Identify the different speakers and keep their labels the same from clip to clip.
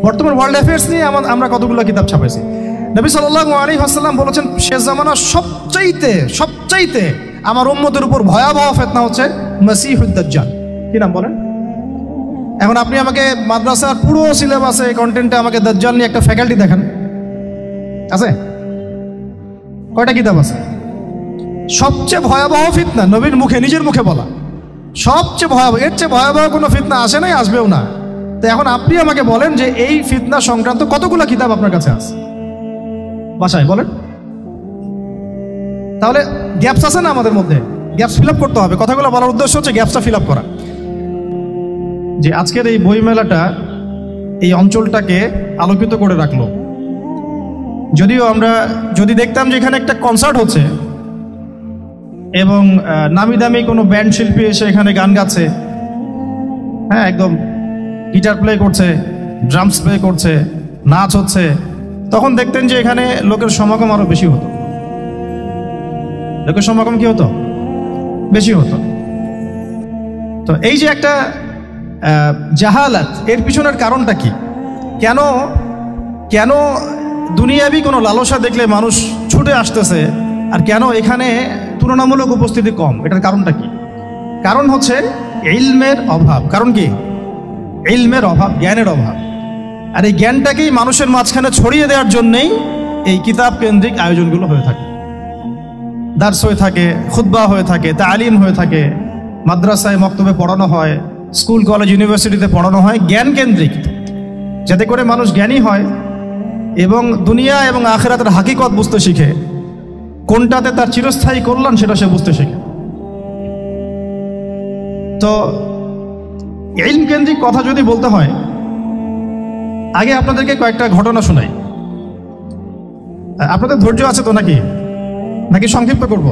Speaker 1: বর্তমান world affairs নিয়ে আমরা কতগুলো কিতাব ছাপাইছি। নবী সাল্লাল্লাহু আলাইহি ওয়াসাল্লাম বলেছেন শেষ জামানার সবচাইতে আমার উম্মতের উপর ভয়াবহ ফিতনা হচ্ছে মসিহুদ দাজ্জাল। কি নাম বলেন? এখন আপনি আমাকে মাদ্রাসার পুরো সিলেবাসে কন্টেন্টে আমাকে দাজ্জাল নিয়ে একটা ফ্যাকাল্টি দেখান, আছে? কয়টা কিতাব আছে? সবচেয়ে ভয়াবহ ফিতনা নবীর মুখে, নিজের মুখে বলা, সবচেয়ে ভয়াবহ। এর চেয়ে ভয়াবহ কোনো ফিতনা আসে নাই, আসবেও না। তো এখন আপনি আমাকে বলেন যে এই ফিতনা সংক্রান্ত কতগুলো কিতাব আপনার কাছে আছে বাসায়, বলেন। তাহলে গ্যাপস আছে না আমাদের মধ্যে? গ্যাপস ফিল আপ করতে হবে। কথাগুলো বলার উদ্দেশ্য হচ্ছে গ্যাপসটা ফিল আপ করা। যে আজকের এই বইমেলাটা এই অঞ্চলটাকে আলোকিত করে রাখলো। যদিও আমরা যদি দেখতাম যে এখানে একটা কনসার্ট হচ্ছে এবং নামি দামি কোনো ব্যান্ড শিল্পী এসে এখানে গান গাচ্ছে, হ্যাঁ, একদম গিটার প্লে করছে, ড্রামস প্লে করছে, নাচ হচ্ছে, তখন দেখতেন যে এখানে লোকের সমাগম আরো বেশি হতো। লোকের সমাগম কি হতো? বেশি হতো। তো এই যে একটা জাহালাত, এর পিছনের কারণটা কি? কেন দুনিয়াবি কোনো লালসা দেখলে মানুষ ছুটে আসতেছে, আর কেন এখানে তুলনামূলক উপস্থিতি কম? এটার কারণটা কি? কারণ হচ্ছে ইলমের অভাব। কারণ কি? ইলমের অভাব, জ্ঞানের অভাব। আর এই জ্ঞানটাকেই মানুষের মাঝখানে ছড়িয়ে দেওয়ার জন্যেই এই কিতাব কেন্দ্রিক আয়োজনগুলো হয়ে থাকে। দার্স হয়ে থাকে, খুতবা হয়ে থাকে, তালিম হয়ে থাকে, মাদ্রাসায় মক্তবে পড়ানো হয়, স্কুল কলেজ ইউনিভার্সিটিতে পড়ানো হয়, জ্ঞান কেন্দ্রিক, যাতে করে মানুষ জ্ঞানী হয় এবং দুনিয়া এবং আখিরাতের হাকিকত বুঝতে শিখে, কোনটাতে তার চিরস্থায়ী কল্যাণ সেটা সে বুঝতে শিখে। তো ইলম কেন্দ্রিক কথা যদি বলতে হয়, আগে আপনাদেরকে কয়েকটা ঘটনা শোনাই। আপনাদের ধৈর্য আছে তো নাকি সংক্ষিপ্ত করব?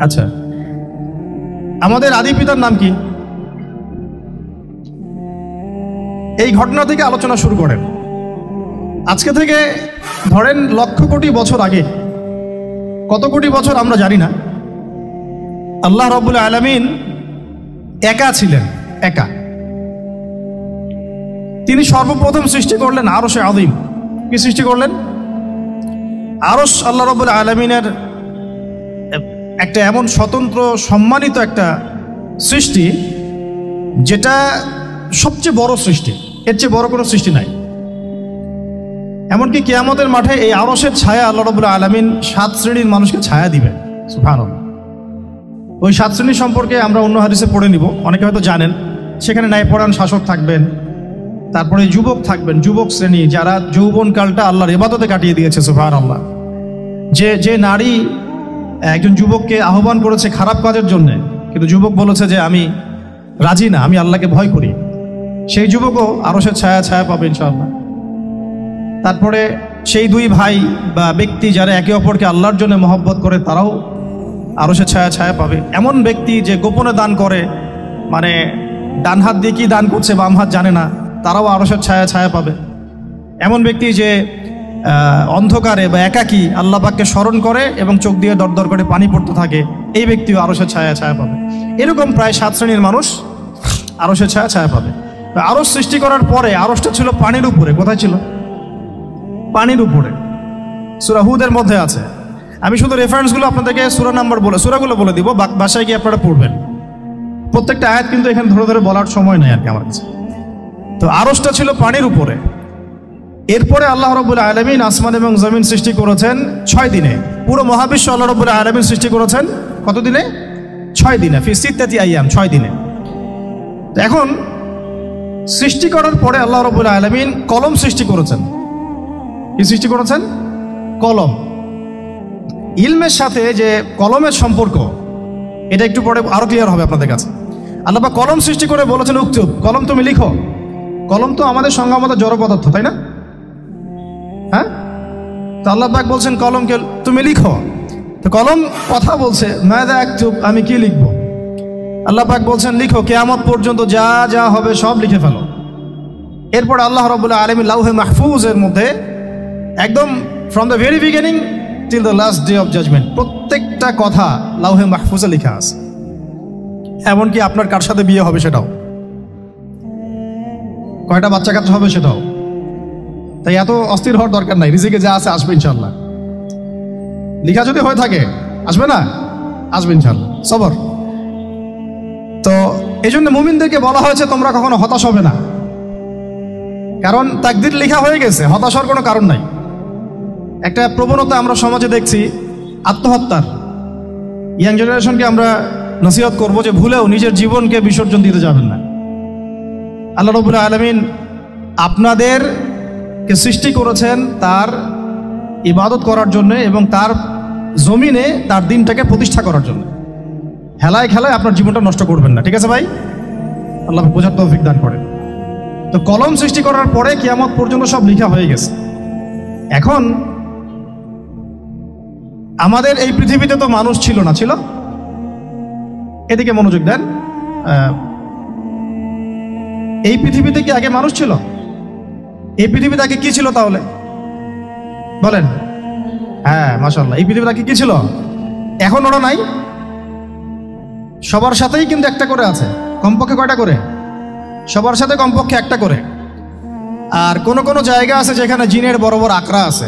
Speaker 1: আচ্ছা, আমাদের আদি পিতার নাম কি? এই ঘটনা থেকে আলোচনা শুরু করেন। আজকে থেকে ধরেন লক্ষ কোটি বছর আগে, কত কোটি বছর আমরা জানি না, আল্লাহ রাব্বুল আলামিন একা ছিলেন, একা। তিনি সর্বপ্রথম সৃষ্টি করলেন আরশে আযীম। কি সৃষ্টি করলেন? আরশ আল্লাহ রাব্বুল আলামিনের একটা এমন স্বতন্ত্র সম্মানিত একটা সৃষ্টি, যেটা সবচেয়ে বড় সৃষ্টি, এর চেয়ে বড় কোনো সৃষ্টি নাই। এমনকি কিয়ামতের মাঠে এই আরশের ছায়া আল্লাহ রাব্বুল আলামিন 7 শ্রেণীর মানুষকে ছায়া দিবেন। সুবহানাল্লাহ। ওই 7 শ্রেণী সম্পর্কে আমরা অন্য হাদিসে পড়ে নিব, অনেকে হয়তো জানেন। সেখানে ন্যায়পরায়ণ শাসক থাকবেন, তারপরে যুবক থাকবেন, যুবক শ্রেণী যারা যৌবনকালটা আল্লাহর ইবাদতে কাটিয়ে দিয়েছে। সুবহানাল্লাহ। যে নারী একজন যুবককে আহ্বান করেছে খারাপ কাজের জন্য, কিন্তু যুবক বলেছে যে আমি রাজি না, আমি আল্লাহকে ভয় করি, সেই যুবকও আরশের ছায়া পাবে ইনশাআল্লাহ। তারপরে সেই দুই ভাই বা ব্যক্তি যারা একে অপরকে আল্লাহর জন্য মহব্বত করে, তারাও আরশের ছায়া পাবে। এমন ব্যক্তি যে গোপনে দান করে, মানে ডান হাত দিয়ে কি দান করছে বাম হাত জানে না, তারাও আরশের ছায়া পাবে। এমন ব্যক্তি যে অন্ধকারে বা একাকী আল্লাহ পাককে স্মরণ করে এবং চোখ দিয়ে দরদর করে পানি পড়তে থাকে, এই ব্যক্তিও আরশের ছায়া পাবে। এরকম প্রায় 7 শ্রেণীর মানুষ আরশের ছায়া পাবে। আরশ সৃষ্টি করার পরে আরশটা ছিল পানির উপরে। কোথায় ছিল? পানির উপরে। সূরা হুদের মধ্যে আছে। আমি শুধু রেফারেন্সগুলো আপনাদেরকে সূরাগুলো বলে দিব, বাসায় গিয়ে আপনারা পড়বেন। প্রত্যেকটা আয়াত কিন্তু এখানে ধরে বলার সময় নেই আর কি আমার কাছে। তো আরশটা ছিল পানির উপরে। এরপরে আল্লাহ রাব্বুল আলামিন আসমান এবং জমিন সৃষ্টি করেছেন 6 দিনে। পুরো মহাবিশ্ব আল্লাহ রাব্বুল আলামিন সৃষ্টি করেছেন কত দিনে? 6 দিনে। ফি সিত্তাতি আইয়াম, 6 দিনে। তো এখন সৃষ্টি করার পরে আল্লাহ রাব্বুল আলামিন কলম সৃষ্টি করেছেন। কি সৃষ্টি করেছেন? কলম। ইলমের সাথে যে কলমের সম্পর্ক, এটা একটু পরে আরো ক্লিয়ার হবে আপনাদের কাছে। আল্লাহ পাক কলম সৃষ্টি করে বলেছেন উকতুব, কলম তুমি লিখো। কলম তো আমাদের সংজ্ঞা মতো জড় পদার্থ, তাই না? হ্যাঁ, তো আল্লাহ পাক বলছেন কলমকে তুমি লিখো। তো কলম কথা বলছে, মাযা আকতুব, আমি কি লিখব? আল্লাহ পাক বলছেন লিখো, কিয়ামত পর্যন্ত যা হবে সব লিখে ফেলো। এরপর আল্লাহ রাব্বুল আলামিন লাউহে মাহফুজের মধ্যে একদম from the very beginning till the last day of judgement প্রত্যেকটা কথা লাউহে মাহফুজে লেখা আছে। এমনকি আপনার কার সাথে বিয়ে হবে সেটাও। কয়টা বাচ্চা কাচ্চা হবে সেটাও। তাই এত অস্থির হওয়ার দরকার নাই, রিজিকে যা আছে আসবে ইনশাল্লাহ। লিখা যদি হয়ে থাকে আসবে না, আসবে ইনশাল্লাহ, সবর। তো এই জন্য মুমিনদেরকে বলা হয়েছে তোমরা কখনো হতাশ হবে না, কারণ তাকদীর লেখা হয়ে গেছে, হতাশ হওয়ার কোনো কারণ নাই। একটা প্রবণতা আমরা সমাজে দেখছি আত্মহত্যার। ইয়াং জেনারেশনকে আমরা নসিহত করবো যে ভুলেও নিজের জীবনকে বিসর্জন দিতে যাবেন না। আল্লাহ রাব্বুল আলামিন আপনাদেরকে সৃষ্টি করেছেন তার ইবাদত করার জন্য এবং তার জমিনে তার দিনটাকে প্রতিষ্ঠা করার জন্য। হেলায় খেলায় আপনার জীবনটা নষ্ট করবেন না, ঠিক আছে ভাই? আল্লাহ বোঝার তৌফিক দান করেন। তো কলম সৃষ্টি করার পরে কিয়ামত পর্যন্ত সব লেখা হয়ে গেছে। এখন আমাদের এই পৃথিবীতে তো মানুষ ছিল না, ছিল? এদিকে মনোযোগ দেন। এই পৃথিবীতে কি আগে মানুষ ছিল? এই পৃথিবীতে আগে কি ছিল তাহলে বলেন? হ্যাঁ, মাশাআল্লাহ। এই পৃথিবীতে আগে কি ছিল? এখন ওরা নাই? সবার সাথেই কিন্তু একটা করে আছে, কমপক্ষে কয়টা করে? সবার সাথে কমপক্ষে একটা করে। আর কোন কোন জায়গা আছে যেখানে জিনের বড় বড় আকড়া আছে।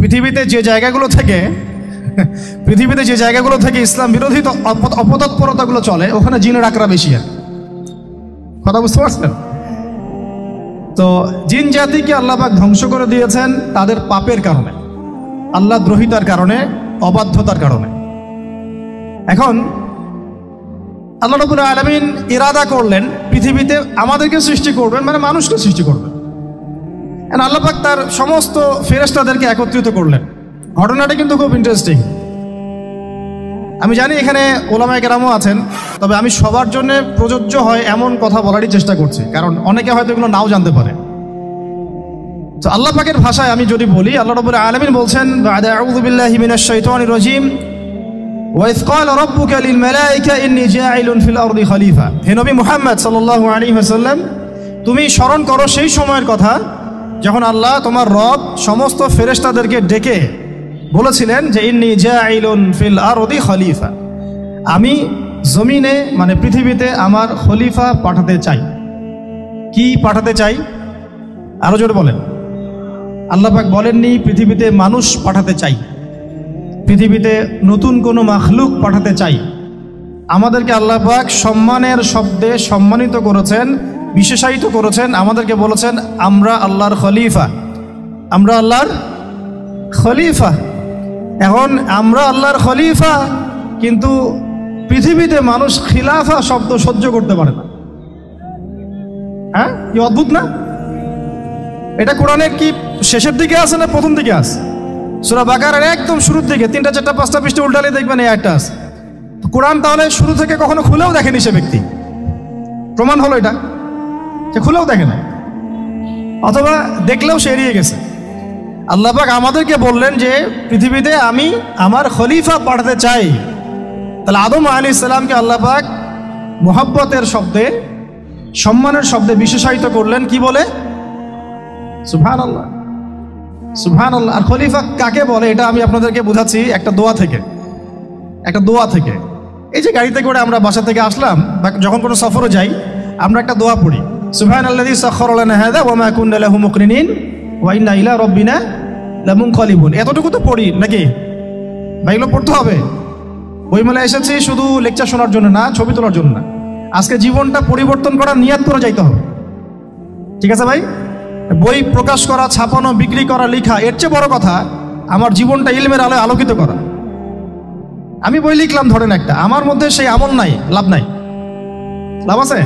Speaker 1: পৃথিবীতে যে জায়গাগুলো থেকে ইসলাম বিরোধী অপতৎপরতাগুলো চলে, ওখানে জিনের আকড়া বেশি। আর কথা বুঝতে পারছেন? তো জিন জাতিকে আল্লাহ পাক ধ্বংস করে দিয়েছেন তাদের পাপের কারণে, আল্লাহ দ্রোহিতার কারণে, অবাধ্যতার কারণে। এখন আল্লাহ রাব্বুল আলামিন ইরাদা করলেন পৃথিবীতে আমাদেরকে সৃষ্টি করবেন, মানে মানুষকে সৃষ্টি করবেন। আল্লাহ পাক তার সমস্ত ফেরেশতাদেরকে একত্রিত করলেন। ঘটনাটা কিন্তু খুব ইন্টারেস্টিং। আমি জানি এখানে ওলামায়ে কেরামও আছেন, তবে আমি সবার জন্য প্রযোজ্য হয় এমন কথা বলারই চেষ্টা করছি, কারণ অনেকে হয়তো এগুলো নাও জানতে পারে। তো আল্লাহ পাকের ভাষায় আমি যদি বলি, আল্লাহ রাব্বুল আলামিন বলছেন, বা'দা আউযু বিল্লাহি মিনাশ শাইতানির রাজীম, ওয়াইয ক্বালা রাব্বুকা লিল মালায়েকা ইন্নী জাঈলুন ফিল আরদি খলিফা। হে নবী মুহাম্মদ সাল্লাল্লাহু আলাইহি ওয়াসাল্লাম, তুমি স্মরণ করো সেই সময়ের কথা যখন আল্লাহ তোমার রব সমস্ত ফেরেশতাদেরকে ডেকে বলেছিলেন যে ইন্নী জাঈলুন ফিল আরদি খলিফা, আমি জমিনে মানে পৃথিবীতে আমার খলিফা পাঠাতে চাই। কি পাঠাতে চাই? আরো জোরে বলেন। আল্লাহ পাক বলেননি পৃথিবীতে মানুষ পাঠাতে চাই, পৃথিবীতে নতুন কোনো মাখলুক পাঠাতে চাই। আমাদেরকে আল্লাহ পাক সম্মানের শব্দে সম্মানিত করেছেন, বিশেষায়িত করেছেন। আমাদেরকে বলেছেন আমরা আল্লাহর খলিফা, আমরা আল্লাহর খলিফা। এখন আমরা আল্লাহর খলিফা, কিন্তু পৃথিবীতে মানুষ খিলাফা শব্দ সহ্য করতে পারে না। হ্যাঁ, কি অদ্ভুত না? এটা কোরআনের কি শেষের দিকে আছে না প্রথম দিকে আছে? সূরা বাকারার একদম শুরুর দিকে 3টা 4টা 5টা পৃষ্ঠা উল্টালে দেখবেন এই একটা আছে। কোরআন তাহলে শুরু থেকে কখনো খুলেও দেখেনি সে ব্যক্তি। প্রমাণ হলো এটা, সে খুলেও দেখে না, অথবা দেখলেও সে এড়িয়ে গেছে। আল্লাহ পাক আমাদেরকে বললেন যে পৃথিবীতে আমি আমার খলিফা পাঠাতে চাই। তাহলে আদম আলাইহিস সালামকে আল্লাহ পাক মুহাব্বতের শব্দে, সম্মানের শব্দে বিশেষায়িত করলেন কি বলে? সুবহানাল্লাহ, সুবহানাল্লাহ। আর খলিফা কাকে বলে এটা আমি আপনাদেরকে বোঝাচ্ছি একটা দোয়া থেকে। এই যে গাড়িতে করে আমরা বাসা থেকে আসলাম বা যখন কোনো সফরে যাই, আমরা একটা দোয়া পড়ি, সুবহানাল্লাযী সাখখারা লানা হাযা ওয়া মা কুন্না লাহু মুকরিনিন ওয়া ইন্না ইলা রাব্বিনা লামুনকালিবুন। এতটুকু তো পড়ি নাকি ভাই? এগুলো পড়তে হবে। বইমেলায় এসেছি শুধু লেকচার শোনার জন্য না, ছবি তোলার জন্য না। আজকে জীবনটা পরিবর্তন করার নিয়াত করে যাইতে হবে, ঠিক আছে ভাই? বই প্রকাশ করা, ছাপানো, বিক্রি করা, লেখা, এর চেয়ে বড় কথা আমার জীবনটা ইলমের আলোয় আলোকিত করা। আমি বই লিখলাম ধরেন একটা, আমার মধ্যে সেই আমল নাই, লাভ নাই। লাভ আছে?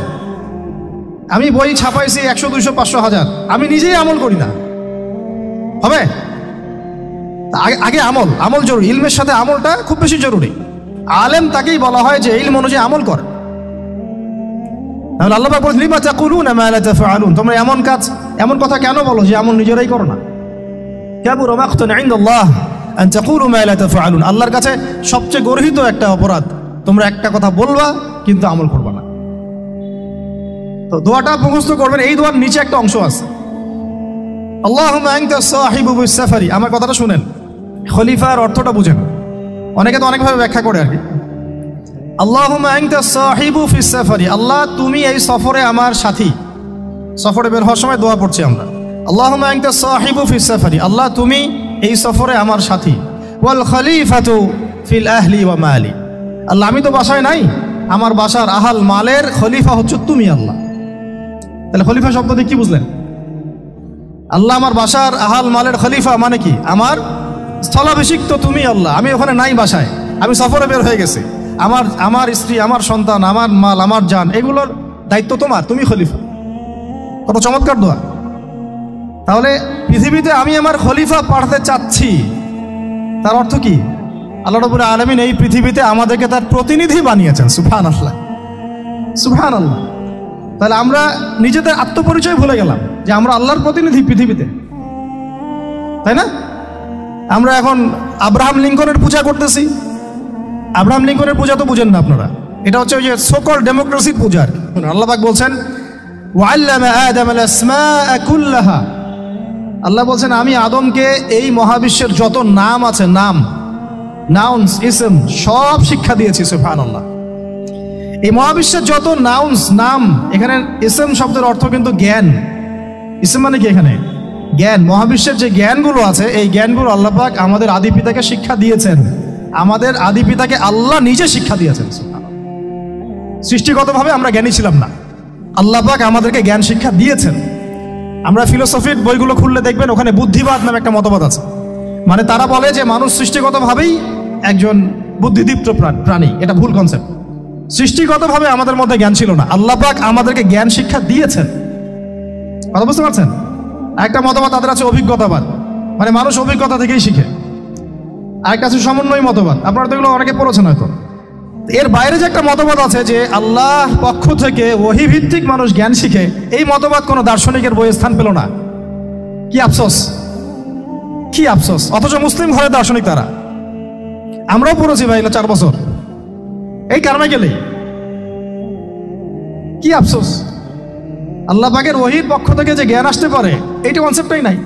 Speaker 1: আমি বই ছাপাইছি 100, 200, 500, 1000, আমি নিজেই আমল করি না, হবে? আগে আমল জরুরি। ইলমের সাথে আমলটা খুব বেশি জরুরি। আলেম তাকেই বলা হয় যে ইলম অনুযায়ী আমল কর। তাহলে আল্লাহ পাক বলেন লিমা তাকুলুনা মা লা তাফআলুন, তোমরা এমন কথা কেন বলো যে আমল নিজেরাই করো না? কাবুরা মাকতান ইনদাল্লাহ আন তাকুলু মা লা তাফআলুন, আল্লাহর কাছে সবচেয়ে গর্হিত একটা অপরাধ তোমরা একটা কথা বলবা কিন্তু আমল করবা না। তো দোয়াটা মুখস্থ করবেন। এই দোয়ার নিচে একটা অংশ আছে, আল্লাহুম্মা আনতা সাহিবু বিস সাফারি। আমার কথাটা শুনেন, খলিফার অর্থটা বুঝেন। অনেকে তো অনেকভাবে ব্যাখ্যা করে আর কি। আল্লাহুম্মা আনতা সাহিবু ফিস সাফারি, আল্লাহ তুমি এই সফরে আমার সাথী, সফরে বের হওয়ার সময় দোয়া পড়ছি আমরা, আল্লাহুম্মা আনতা সাহিবু ফিস সাফারি, আল্লাহ তুমি এই সফরে আমার সাথী, ওয়াল খলিফাতু ফিল আহলি ওয়া মালি, আল্লাহ আমি তো বাসায় নাই, আমার বাসার আহাল মালের খলিফা হচ্ছে তুমি আল্লাহ। তাহলে খলিফা শব্দ দিয়ে কি বুঝলেন? আল্লাহ আমার বাসার আহাল মালের খলিফা মানে কি? আমার স্থলাভিষিক্ত তুমি আল্লাহ, আমি ওখানে নাই বাসায়, আমি সফরে বের হয়ে গেছি, আমার স্ত্রী, আমার সন্তান, আমার মাল, আমার জান, এগুলোর দায়িত্ব তোমার, তুমি খলিফা। কত চমৎকার দোয়া। তাহলে পৃথিবীতে আমি আমার খলিফা পাঠাতে চাচ্ছি, তার অর্থ কি? আল্লাহ রাব্বুল আলামিন এই পৃথিবীতে আমাদেরকে তার প্রতিনিধি বানিয়েছেন। সুবহানাল্লাহ, সুবহানাল্লাহ। তাহলে আমরা নিজেদের আত্মপরিচয় ভুলে গেলাম যে আমরা আল্লাহর প্রতিনিধি পৃথিবীতে, তাই না? আমরা এখন আব্রাহাম লিঙ্কনের পূজা করতেছি। আব্রাহাম লিঙ্কনের পূজা তো বুঝেন না আপনারা, এটা হচ্ছে ওই যে সকল ডেমোক্রেসির পূজার। আল্লাহ পাক বলছেন ওয়াল্লামা আদামাল আসমাআ কুল্লাহা, আল্লাহ বলছেন আমি আদমকে এই মহাবিশ্বের যত নাম আছে, নাউন্স, ইসম, সব শিক্ষা দিয়েছি। সুবহানাল্লাহ। এই মহাবিশ্বের যত নাম, এখানে ইসম শব্দের অর্থ কিন্তু জ্ঞান। ইসম মানে কি? এখানে জ্ঞান। মহাবিশ্বের যে জ্ঞানগুলো আছে, এই জ্ঞানগুলো আল্লাহ পাক আমাদের আদি পিতাকে শিক্ষা দিয়েছেন। আমাদের আদি পিতাকে আল্লাহ নিজে শিক্ষা দিয়েছেন। সৃষ্টিগতভাবে আমরা জ্ঞানী ছিলাম না, আল্লাহ পাক আমাদেরকে জ্ঞান শিক্ষা দিয়েছেন। আমরা ফিলোসফির বইগুলো খুললে দেখবেন ওখানে বুদ্ধিবাদ নামে একটা মতবাদ আছে। মানে তারা বলে যে মানুষ সৃষ্টিগতভাবেই একজন বুদ্ধিদীপ্ত প্রাণী। এটা ভুল কনসেপ্ট। সৃষ্টিগতভাবে আমাদের মধ্যে জ্ঞান ছিল না, আল্লাহ পাক আমাদেরকে জ্ঞান শিক্ষা দিয়েছেন। কথা বুঝতে পারছেন? একটা মতবাদ তাদের আছে অভিজ্ঞতাবাদ, মানে মানুষ অভিজ্ঞতা থেকেই শিখে। আরেকটা আছে সমন্বয় মতবাদ, আপনারা তো এগুলো অনেকে পড়েছেন হয়তো। এর বাইরে যে একটা মতবাদ আছে যে আল্লাহ পক্ষ থেকে ওহী ভিত্তিক মানুষ জ্ঞান শিখে, এই মতবাদ কোনো দার্শনিকের বইয়ে স্থান পেল না। কি আফসোস, কি আফসোস। অথচ মুসলিম ঘরের দার্শনিক তারা। আমরাও পড়েছি ভাই 4 বছর এই কারণে গেলে। কি আফসোস, আল্লাহ পাকের ওহীর পক্ষ থেকে যে জ্ঞান আসতে পারে এইটা কনসেপ্টটাই নাই।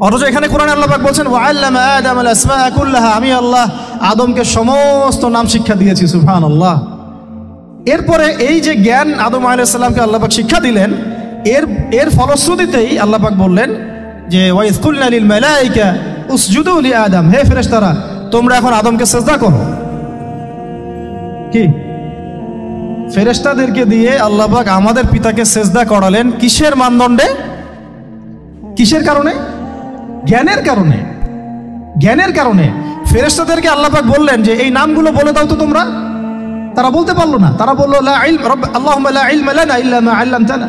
Speaker 1: অথচ এখানে কোরআনে আল্লাহ পাক বলছেন ওয়াল্লামা আদামাল আসমাআ কুল্লাহা, আমি আল্লাহ আদমকে সমস্ত নাম শিক্ষা দিয়েছি। সুবহানাল্লাহ। এরপরে এই যে জ্ঞান আদম আলাইহিস সালামকে আল্লাহ পাক শিক্ষা দিলেন, এর ফলশ্রুতিতেই আল্লাহ পাক বললেন যে ওয়াইয কুলনা লিল মালাইকা উসজুদু লি আদম, হে ফেরেশতারা তোমরা এখন আদমকে সিজদা করো। কি ফেরেশতাদেরকে দিয়ে আল্লাহ পাক আমাদের পিতাকে সিজদা করালেন কিসের মানদণ্ডে? কিসের কারণে? জ্ঞানের কারণে। জ্ঞানের কারণে ফেরেশতাদেরকে আল্লাহ পাক বললেন যে এই নামগুলো বলে দাও তো তোমরা। তারা বলতে পারলো না, তারা বললো লা ইলম আল্লাহুম্মা লা ইলমা লানা ইল্লা মা আল্লামতানা,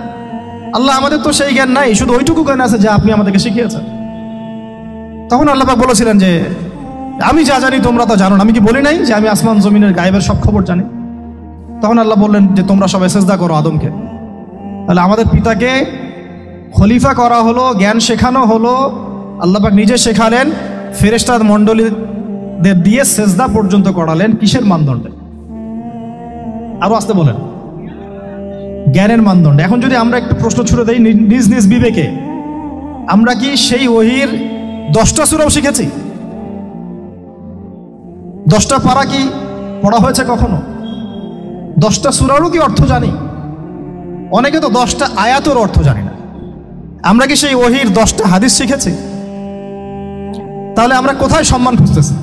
Speaker 1: আল্লাহ আমাদের তো সেই জ্ঞান নাই, শুধু ওইটুকু জ্ঞান আছে যা আপনি আমাদেরকে শিখিয়েছেন। তখন আল্লাহ পাক বলেছিলেন যে আমি যা জানি তোমরা তা জানো না, আমি কি বলি নাই যে আমি আসমান জমিনের গায়েবের সব খবর জানি? তখন আল্লাহ বললেন যে তোমরা সবাই সিজদা করো আদমকে। তাহলে আমাদের পিতাকে খলিফা করা হলো, জ্ঞান শেখানো হলো, আল্লাহ পাক নিজে শেখালেন, ফেরেশতা মণ্ডলীদের দিয়ে সিজদা পর্যন্ত করালেন। কিসের মানদণ্ডে? আরো আসতে বলেন। জ্ঞানের মানদণ্ডে। এখন যদি আমরা একটু প্রশ্ন ছুড়ে দেই নিজ নিজ বিবেকে, আমরা কি সেই ওহীর 10টা সূরাও শিখেছি? 10টা পারা কি পড়া হয়েছে কখনো? 10টা সূরারও কি অর্থ জানি? অনেকে তো 10টা আয়াতের অর্থ জানি না। আমরা কি সেই ওহীর 10টা হাদিস শিখেছি? তাহলে আমরা কোথায় সম্মান খুঁজতেছি?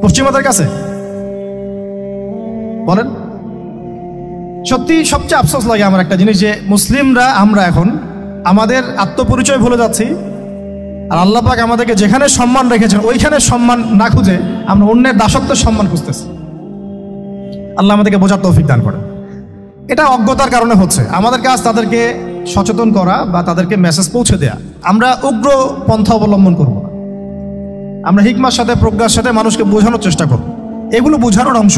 Speaker 1: পশ্চিমাদের কাছে? বলেন। সত্যি সবচেয়ে আফসোস লাগে আমার একটা জিনিস, যে মুসলিমরা আমরা এখন আমাদের আত্মপরিচয় ভুলে যাচ্ছি, আর আল্লাহ পাক আমাদেরকে যেখানে সম্মান রেখেছেন ওইখানে সম্মান না খুঁজে আমরা অন্যের দাসত্বের সম্মান খুঁজতেছি। আল্লাহ আমাদেরকে বোঝার তৌফিক দান করেন। এটা অজ্ঞতার কারণে হচ্ছে। আমাদের কাজ তাদেরকে সচেতন করা বা তাদেরকে মেসেজ পৌঁছে দেয়া। আমরা উগ্র পন্থা অবলম্বন করব না, আমরা হিকমার সাথে প্রজ্ঞার সাথে মানুষকে বোঝানোর চেষ্টা করব। এগুলো বোঝানোর অংশ।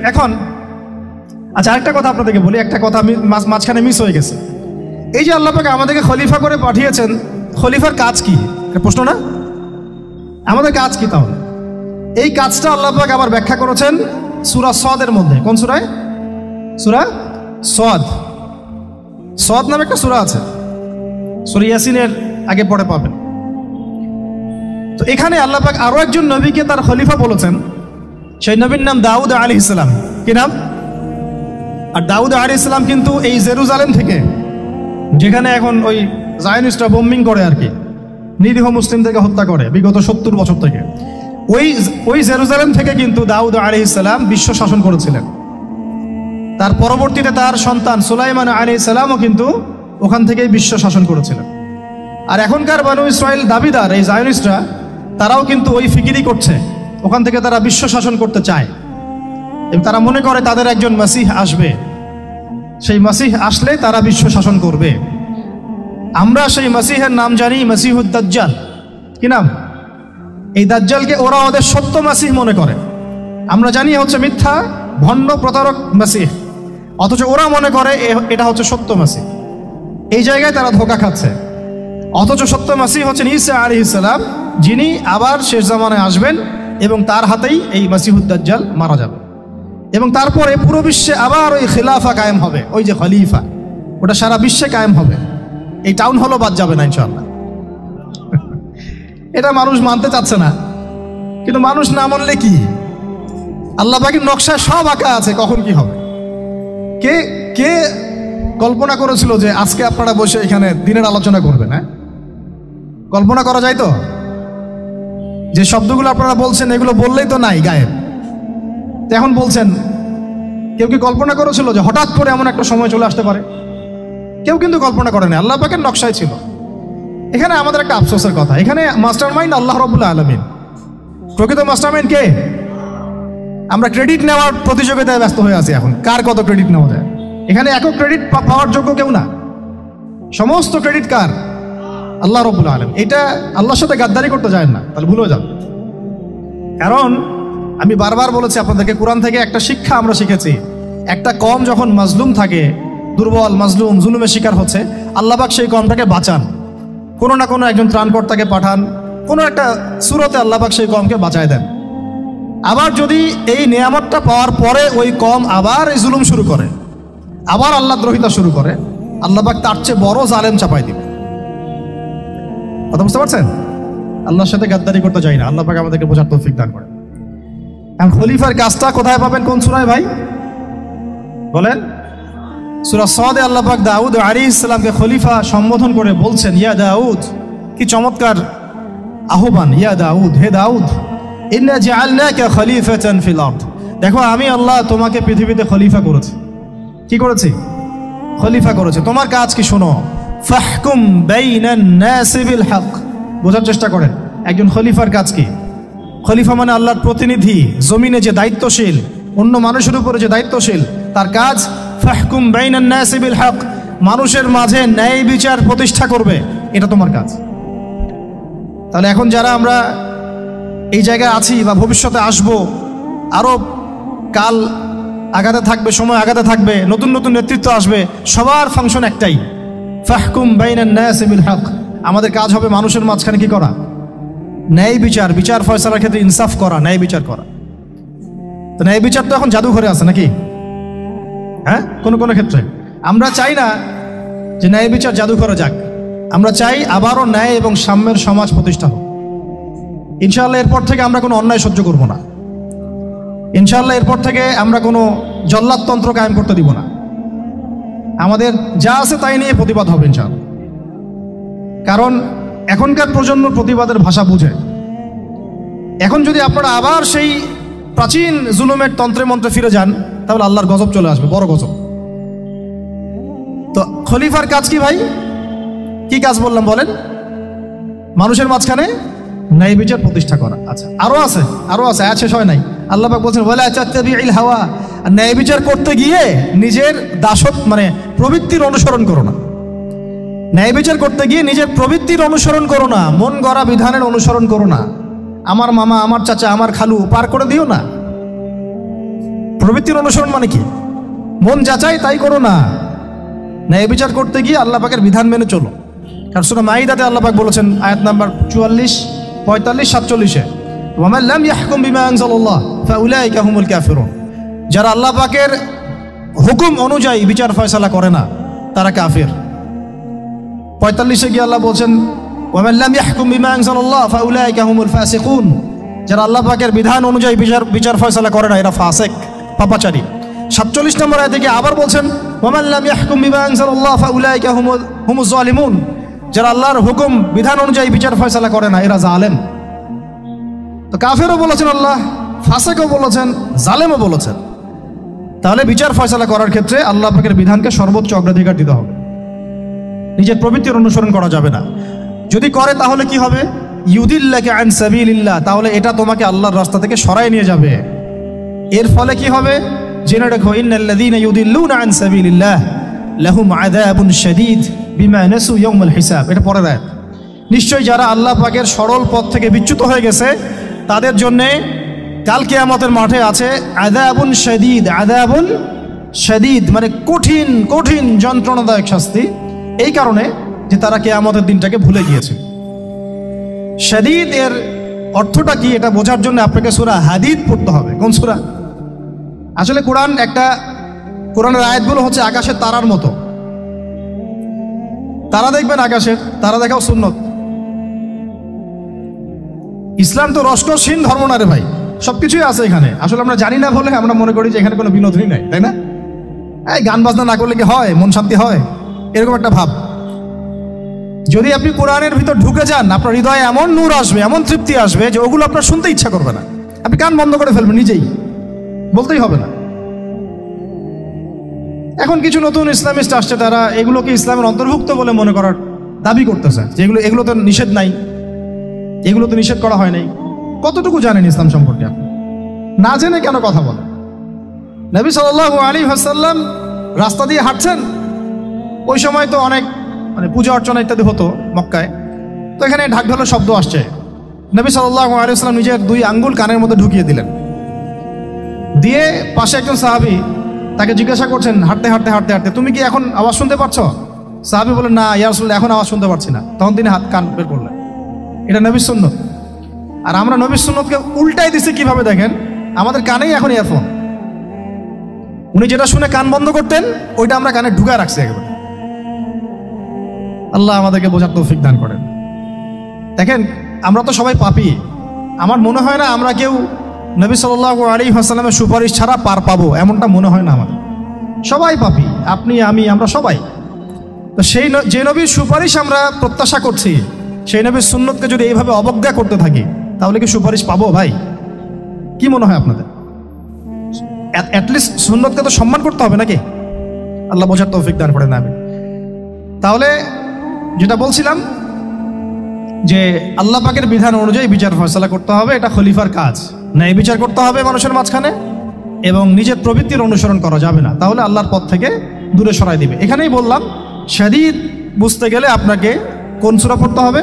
Speaker 1: এখন আচ্ছা আরেকটা কথা আপনাদেরকে বলি, একটা কথা আমি মাঝখানে মিস হয়ে গেছে। এই যে আল্লাহ পাক আমাদেরকে খলিফা করে পাঠিয়েছেন, খলিফার কাজ কি? প্রশ্ন না? আমাদের কাজ কি তাহলে? এই কাজটা আল্লাহ পাক আবার ব্যাখ্যা করেছেন সূরা সদের মধ্যে। কোন সূরায়? সূরা সদ। সদ নামে একটা সূরা আছে, সূরা ইয়াসিনের আগে পড়ে পাবেন। তো এখানে আল্লাহ পাক আরো একজন নবীকে তার খলিফা বলেছেন। সেই নবীর নাম দাউদ আলাইহিস সালাম। কি নাম? আর দাউদ আলাইহিস সালাম কিন্তু এই জেরুজালেম থেকে, যেখানে এখন ওই জায়নিস্টরা বোম্বিং করে আর কি, নিরীহ মুসলিমদেরকে হত্যা করে বিগত 70 বছর থেকে, ওই জেরুজালেম থেকে কিন্তু দাউদ আলাইহিস সালাম বিশ্ব শাসন করেছিলেন। তার পরবর্তীতে তার সন্তান সুলাইমান আলাইহিস সালামও কিন্তু ওখান থেকেই বিশ্ব শাসন করেছিলেন। আর এখনকার বানু ইসরাইল দাবিদার এই জায়নিস্টরা, তারাও কিন্তু ওই ফিকিরই করছে, ওখান থেকে তারা বিশ্ব শাসন করতে চায় এবং তারা মনে করে তাদের একজন মাসিহ আসবে, সেই মাসিহ আসলে তারা বিশ্ব শাসন করবে। আমরা সেই মাসিহের নাম জানি মাসিহুদ দাজ্জাল। কি নাম? এই দাজ্জালকে ওরা ওদের সত্য মাসিহ মনে করে, আমরা জানি হচ্ছে মিথ্যা ভণ্ড প্রতারক মাসিহ, অথচ ওরা মনে করে এটা হচ্ছে সত্য মাসিহ। এই জায়গায় তারা ধোঁকা খাচ্ছে। অথচ সত্য মাসিহ হচ্ছেন ঈসা আলাইহিস সালাম, যিনি আবার শেষ জামানায় আসবেন এবং তার হাতেই এই মাসিহুদ দাজ্জাল মারা যাবে এবং তারপরে পুরো বিশ্বে আবার ওই খিলাফা কায়েম হবে, ওই যে খলিফা, ওটা সারা বিশ্বে কায়েম হবে। এই টাউন হলও বাদ যাবে না ইনশাআল্লাহ। এটা মানুষ মানতে চাচ্ছে না, কিন্তু মানুষ না মানলে কি, আল্লাহ পাকের নকশায় সব আঁকা আছে কখন কি হবে। কে কে কল্পনা করেছিল যে আজকে আপনারা বসে এখানে দিনের আলোচনা করবেন? হ্যাঁ, কল্পনা করা যায় তো? যে শব্দগুলো আপনারা বলছেন এগুলো বললেই তো নাই, গায়েব। এখন বলছেন, কেউ কি কল্পনা করেছিল যে হঠাৎ করে এমন একটা সময় চলে আসতে পারে? কেউ কিন্তু কল্পনা করেনি, আল্লাহ পাকের নকশায় ছিল। এখানে আমাদের একটা আফসোসের কথা, এখানে মাস্টার মাইন্ড আল্লাহ রাব্বুল আলামিন। প্রকৃত মাস্টার মাইন্ড কে? আমরা ক্রেডিট নেওয়ার প্রতিযোগিতায় ব্যস্ত হয়ে আছি এখন, কার কত ক্রেডিট নেওয়া যায়। এখানে একক ক্রেডিট পাওয়ার যোগ্য কেউ না, সমস্ত ক্রেডিট কার? আল্লাহ রাব্বুল আলামিন। এটা আল্লাহর সাথে গাদ্দারি করতে যায় না, তাহলে ভুলে যান। কারণ আমি বারবার বলেছি আপনাদেরকে, কোরআন থেকে একটা শিক্ষা আমরা শিখেছি, একটা কম যখন মাজলুম থাকে, দুর্বল মাজলুম জুলুমের শিকার হচ্ছে, আল্লাহ পাক সেই কমটাকে বাঁচান, কোনো না কোনো একজন ত্রাণকর্তাকে পাঠান, কোনো একটা সূরতে আল্লাহ পাক সেই কমকে বাঁচায় দেন। আবার যদি এই নিয়ামতটা পাওয়ার পরে ওই কম আবার এই জুলুম শুরু করে, আবার আল্লাহ দ্রোহিতা শুরু করে, আল্লাহ পাক তার চেয়ে বড় জালেম চাপাই দিবে। কথা বুঝতে পারছেন? আল্লাহর সাথে গাদ্দারি করতে যাই না, আল্লাহ পাক আমাদেরকে বোঝার তৌফিক দান করেন। এখন খলিফার কাজটা কোথায় পাবেন? কোন সূরায় ভাই বলেন? সূরা সাদে আল্লাহ পাক দাউদ আলাইহিস সালামকে খলিফা সম্বোধন করে বলছেন, ইয়া দাউদ, কি চমৎকার আহ্বান, ইয়া দাউদ, হে দাউদ, ইন্না জাআলনাকা খলিফাতান ফিল আরদ। দেখো আমি আল্লাহ তোমাকে পৃথিবীতে খলিফা করেছি। কি করেছি? খলিফা করেছে। তোমার কাজ কি শোনো, ফাহকুম বাইনান নাসি বিল হক। বোঝার চেষ্টা করেন একজন খলিফার কাজ কি। খলিফা মানে আল্লাহর প্রতিনিধি, জমিনে যে দায়িত্বশীল, অন্য মানুষের উপরে যে দায়িত্বশীল, তার কাজ ফাহকুম বাইনান নাসি বিল হক, মানুষের মাঝে ন্যায় বিচার প্রতিষ্ঠা করবে, এটা তোমার কাজ। তাহলে এখন যারা আমরা এই জায়গায় আছি বা ভবিষ্যতে আসব, আরও কাল আগাতে থাকবে, সময় আগাতে থাকবে, নতুন নতুন নেতৃত্ব আসবে, সবার ফাংশন একটাই, ফাহকুম বাইনান নাসি বিল হক। আমাদের কাজ হবে মানুষের মাঝখানে কি করা? ন্যায় বিচার, বিচার ফয়সালার ক্ষেত্রে ইনসাফ করা, ন্যায় বিচার করা। তো ন্যায় বিচার তো এখন জাদুঘরে আছে নাকি? হ্যাঁ, কোনো কোনো ক্ষেত্রে আমরা চাই না যে ন্যায় বিচার জাদুঘরে যাক, আমরা চাই আবারও ন্যায় এবং সাম্যের সমাজ প্রতিষ্ঠা হোক। ইনশাআল্লাহ এরপর থেকে আমরা কোনো অন্যায় সহ্য করব না। ইনশাআল্লাহ এরপর থেকে আমরা কোনো জল্লাদতন্ত্র কায়েম করতে দিব না। আমাদের যা আছে তাই নিয়ে প্রতিবাদ হবে ইনশাআল্লাহ। কারণ এখনকার প্রজন্ম প্রতিবাদের ভাষা বুঝে। এখন যদি আপনারা আবার সেই প্রাচীন জুলুমের তন্ত্রে মন্ত্রে ফিরে যান, তাহলে আল্লাহর গজব চলে আসবে, বড় গজব। তো খলিফার কাজ কি ভাই? কি কাজ বললাম বলেন? মানুষের মাঝখানে ন্যায় বিচার প্রতিষ্ঠা করা। আচ্ছা, আরো আছে, আরো আছে, আয়াত শেষ হয় নাই। আল্লাহ পাক বলছেন, ওয়ালা তাত্তাবিউল হাওয়া। ন্যায় বিচার করতে গিয়ে নিজের দাসত্ব মানে প্রবৃত্তির অনুসরণ করো না। ন্যায় বিচার করতে গিয়ে নিজের প্রবৃত্তির অনুসরণ করো না, মন গড়া বিধানের অনুসরণ করো না। আমার মামা, আমার চাচা, আমার খালু পার করে দিও না। প্রবৃত্তির অনুসরণ মানে কি? মন যাচাই তাই করো না। ন্যায় বিচার করতে গিয়ে আল্লাহ পাকের বিধান মেনে চলো। কারণ সূরা মাইদাতে আল্লাহ পাক বলেছেন, আয়াত নাম্বার 44, 45, 47, ওয়া মান লাম ইয়াহকুম বিমা আনজালাল্লাহ ফাউলাইকা হুমুল কাফিরুন। যারা আল্লাহ পাকের হুকুম অনুযায়ী বিচার ফয়সালা করে না, তারা কাফির। 45-এ গিয়ে আল্লাহ বলছেন, ওয়া মান লাম ইয়াহকুম বিমা আনজালাল্লাহ ফাউলাইকা হুমুল ফাসিকুন। যারা আল্লাহ পাকের বিধান অনুযায়ী বিচার ফয়সালা করে না, এরা ফাসিক, পাপাচারী। 47 নম্বর আয়াতে থেকে আবার বলছেন ওয়ামান লাম ইয়াহকুম বিমা আনজালাল্লাহু ফাউলাইকা হুমুজ জালিমুন, যারা আল্লাহর হুকুম বিধান অনুযায়ী বিচার ফয়সালা করে না এরা জালেম। তো কাফেরও বলেছেন আল্লাহ, ফাসিকও বলেছেন, জালেমও বলেছেন। তাহলে বিচার ফয়সালা করার ক্ষেত্রে আল্লাহ পাকের বিধানকে সর্বোচ্চ অগ্রাধিকার দিতে হবে, নিজের প্রবৃত্তির অনুসরণ করা যাবে না। যদি করে তাহলে কি হবে? ইউদিল্লাকা আন সাবিলিল্লাহ, তাহলে এটা তোমাকে আল্লাহর রাস্তা থেকে সরায় নিয়ে যাবে। এর ফলে কি হবে? জেনে রাখো, ইন্নাল্লাযীনা ইউদিল্লুনা আন সাবিলিল্লাহ লাহুম আযাবুন শাদীদ বিমা নাসু ইয়াউমাল হিসাব। এটা পরের আয়াত। নিশ্চয়ই যারা আল্লাহ পাকের সরল পথ থেকে বিচ্যুত হয়ে গেছে তাদের জন্যে কাল কিয়ামতের মাঠে আছে আযাবুন শাদীদ। আযাবুন শাদীদ মানে কঠিন কঠিন যন্ত্রণাদায়ক শাস্তি, এই কারণে যে তারা কিয়ামতের দিনটাকে ভুলে গিয়েছে। শাদীদ এর অর্থটা কি এটা বোঝার জন্য আপনাকে সূরা হাদীদ পড়তে হবে। কোন সূরা? আসলে কোরআনের আয়াতগুলো হচ্ছে আকাশের তারার মতো। তারা দেখবেন আকাশের, তারা দেখাও সুন্নত। ইসলাম তো রসকসহীন ধর্ম না রে ভাই, সবকিছুই আছে এখানে। আসলে আমরা জানি না বলে আমরা মনে করি যে এখানে কোনো বিনোদনই নাই, তাই না? এই গান বাজনা না করলে কি হয়, মন শান্তি হয়, এরকম একটা ভাব। যদি আপনি কোরআনের ভিতর ঢুকে যান, আপনার হৃদয়ে এমন নূর আসবে, এমন তৃপ্তি আসবে যে ওগুলো আপনার শুনতে ইচ্ছা করবে না, আপনি কান বন্ধ করে ফেলবেন, নিজেই বলতেই হবে না। এখন কিছু নতুন ইসলামিস্ট আসছে, তারা এগুলোকে ইসলামের অন্তর্ভুক্ত বলে মনে করার দাবি করতেছে যে এগুলো তো নিষেধ নাই, এগুলো তো নিষেধ করা হয় নাই। কতটুকু জানেন ইসলাম সম্পর্কে আপনি? না জেনে কেন কথা বলেন? নবী সাল্লাল্লাহু আলাইহি ওয়াসাল্লাম রাস্তা দিয়ে হাঁটছেন, ওই সময় তো অনেক পূজা অর্চনা ইত্যাদি হতো মক্কায়। তো এখানে ঢাক ঢোলের শব্দ আসছে। নবী সাল্লাল্লাহু আলাইহি ওয়াসাল্লাম নিজের 2 আঙ্গুল কানের মধ্যে ঢুকিয়ে দিলেন, দিয়ে পাশে একজন সাহাবী তাকে জিজ্ঞাসা করছেন হাঁটতে হাঁটতে হাঁটতে হাঁটতে, তুমি কি এখন আওয়াজ শুনতে পাচ্ছ? সাহাবী বলেন, না ইয়া রাসূলুল্লাহ, এখন আওয়াজ শুনতে পাচ্ছি না। তখন তিনি কান বের করলেন। এটা নবীর সুন্নত। আর আমরা নবীর সুন্নতকে উল্টাই দিছি কিভাবে দেখেন, আমাদের কানেই এখন ইয়ারফোন। উনি যেটা শুনে কান বন্ধ করতেন ওইটা আমরা কানে ঢুকায় রাখছি একেবারে। আল্লাহ আমাদেরকে বোঝার তৌফিক দান করেন। দেখেন, আমরা তো সবাই পাপী। আমার মনে হয় না আমরা কেউ নবী সাল্লাল্লাহু আলাইহি ওয়াসাল্লামের সুপারিশ ছাড়া পার পাবো, এমনটা মনে হয় না আমাদের। সবাই পাপী, আপনি আমি আমরা সবাই। তো যে নবীর সুপারিশ আমরা প্রত্যাশা করছি, সেই নবীর সুন্নতকে যদি এইভাবে অবজ্ঞা করতে থাকি তাহলে কি সুপারিশ পাবো ভাই? কি মনে হয় আপনাদের? অ্যাটলিস্ট সুন্নতকে তো সম্মান করতে হবে নাকি? আল্লাহ বোঝার তৌফিক দান করেন। আমি তাহলে যেটা বলছিলাম যে আল্লাহ পাকের বিধান অনুযায়ী বিচার ফয়সালা করতে হবে, এটা খলিফার কাজ। ন্যায় বিচার করতে হবে মানুষের মাঝখানে, এবং নিজের প্রবৃত্তির অনুসরণ করা যাবে না, তাহলে আল্লাহর পথ থেকে দূরে সরাই দিবে। এখানেই বললাম শাদীদ বুঝতে গেলে আপনাকে কোন সূরা পড়তে হবে?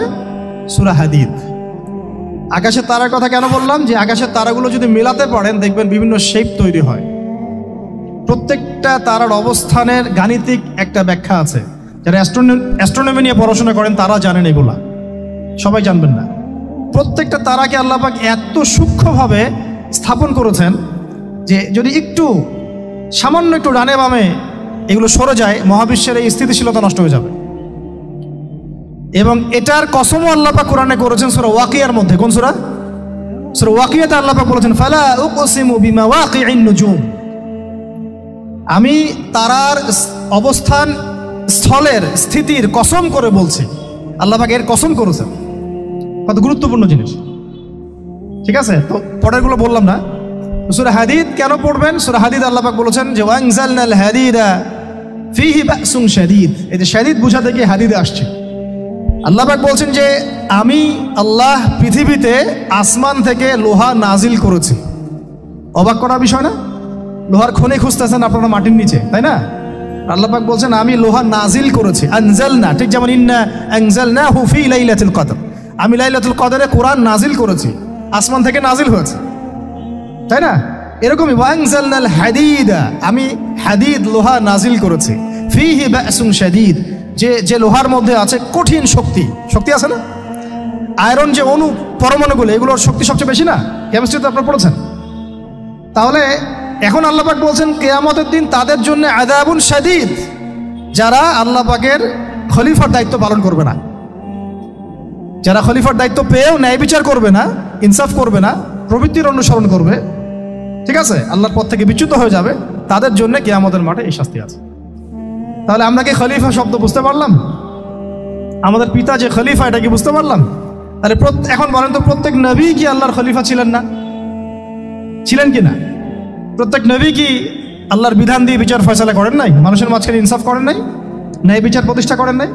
Speaker 1: সূরা হাদীদ। আকাশের তারার কথা কেন বললাম? যে আকাশের তারাগুলো যদি মেলাতে পারেন দেখবেন বিভিন্ন শেপ তৈরি হয়। প্রত্যেকটা তারার অবস্থানের গাণিতিক একটা ব্যাখ্যা আছে। যারা অ্যাস্ট্রোনমি নিয়ে পড়াশোনা করেন তারা জানেন, এগুলা সবাই জানবেন না। প্রত্যেকটা তারাকে আল্লাহ পাক এত সূক্ষ্মভাবে স্থাপন করেছেন যে যদি সামান্য একটু ডানে বামে এগুলো সরে যায়, মহাবিশ্বের এই স্থিতিশীলতা নষ্ট হয়ে যাবে। এবং এটার কসমও আল্লাহ পাক কোরআনে করেছেন সূরা ওয়াকিয়ার মধ্যে। কোন সূরা? সূরা ওয়াকিয়াতে আল্লাহ পাক বলেছেন, ফালা উকসিমু বিমাওয়াকিইন নুজুম, আমি তারার অবস্থান স্থলের স্থিতির কসম করে বলছি। আল্লাহ পাক এর কসম করেছেন। কত গুরুত্বপূর্ণ জিনিস, ঠিক আছে? তো পরেরগুলো বললাম না। সূরা হাদীদ কেন পড়বেন? সূরা হাদীদ আল্লাহ পাক বলেছেন যে ওয়ানজালনাল হাদীদা ফীহি বাসুন শাদীদ। এই যে শাদীদ বুঝা থেকে হাদীদে আসছে। আল্লাহ পাক বলছেন যে আমি আল্লাহ পৃথিবীতে আসমান থেকে লোহা নাজিল করেছি। অবাক করার বিষয় না? লোহার খনি খুঁজতেছেন আপনারা মাটির নিচে, তাই না? আল্লাহ পাক বলছেন আমি লোহা নাজিল করেছি। আনজালনা, ঠিক যেমন ইন্না আনজালনাহু ফী লাইলাতুল কদর, আমি লাইলাতুল কদরে কোরআন নাজিল করেছি, আসমান থেকে নাজিল হয়েছে, তাই না? এরকমই ওয়ানজালনাল হাদীদা, আমি হাদীদ লোহা নাজিল করেছি। ফীহি বাসুন শাদীদ, যে লোহার মধ্যে আছে কঠিন শক্তি আছে না? আয়রন যে অণু পরমাণুগুলো, এগুলোর শক্তি সবচেয়ে বেশি না? কেমিস্ট্রিতে আপনারা পড়েছেন। তাহলে এখন আল্লাহ পাক বলছেন কিয়ামতের দিন তাদের জন্য আযাবুন শাদীদ, যারা আল্লাহ পাকের খলিফার দায়িত্ব পালন করবে না, যারা খলিফার দায়িত্ব পেয়েও ন্যায় বিচার করবে না, ইনসাফ করবে না, প্রবৃত্তির অনুসরণ করবে, ঠিক আছে, আল্লাহর পথ থেকে বিচ্যুত হয়ে যাবে, তাদের জন্য কিয়ামতের মাঠে এই শাস্তি আছে। তাহলে আমরা কি খলিফা শব্দ বুঝতে পারলাম? আমাদের পিতা যে খলিফা, এটা কি বুঝতে পারলাম? তাহলে এখন বলেন তো, প্রত্যেক নবী কি আল্লাহর খলিফা ছিলেন না? ছিলেন কি না? প্রত্যেক নবী কি আল্লাহর বিধান দিয়ে বিচার ফয়সালা করেন নাই? মানুষের মাঝখানে ইনসাফ করেন নাই? ন্যায় বিচার প্রতিষ্ঠা করেন নাই?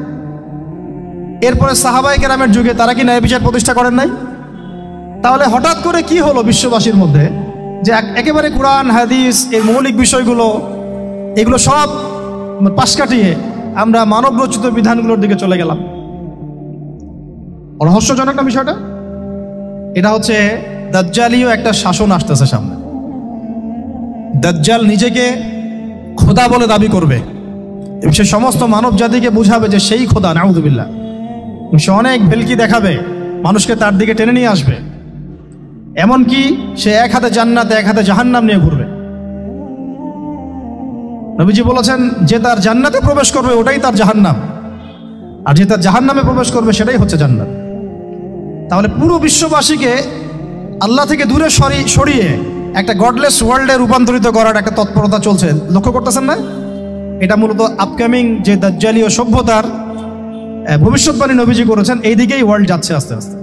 Speaker 1: এরপরে সাহাবায়ে কেরামের যুগে তারা কি ন্যায় বিচার প্রতিষ্ঠা করেন নাই? তাহলে হঠাৎ করে কি হলো বিশ্ববাসীর মধ্যে যে একেবারে কোরআন হাদিস এই মৌলিক বিষয়গুলো এগুলো সব পাশ কাটিয়ে আমরা মানব রচিত বিধানগুলোর দিকে চলে গেলাম? রহস্যজনক না বিষয়টা? এটা হচ্ছে দাজ্জালীয় একটা শাসন আসতেছে সামনে। দাজ্জাল নিজেকে খোদা বলে দাবি করবে এবং সে সমস্ত মানব জাতিকে বুঝাবে যে সেই খোদা, নাউযুবিল্লাহ। সে অনেক ভেলকি দেখাবে, মানুষকে তার দিকে টেনে নিয়ে আসবে। এমনকি সে এক হাতে জান্নাত এক হাতে জাহান্নাম নিয়ে ঘুরবে। নবীজি বলেছেন, যে তার জান্নাতে প্রবেশ করবে ওটাই তার জাহান্নাম, আর যে তার জাহান্নামে প্রবেশ করবে সেটাই হচ্ছে জান্নাত। তাহলে পুরো বিশ্ববাসীকে আল্লাহ থেকে দূরে সরিয়ে একটা গডলেস ওয়ার্ল্ডে রূপান্তরিত করার একটা তৎপরতা চলছে, লক্ষ্য করতেছেন না? এটা মূলত আপকামিং যে দাজ্জালীয় সভ্যতার ভবিষ্যৎবাণী নবীজি করেছেন, এই দিকেই ওয়ার্ল্ড যাচ্ছে আস্তে আস্তে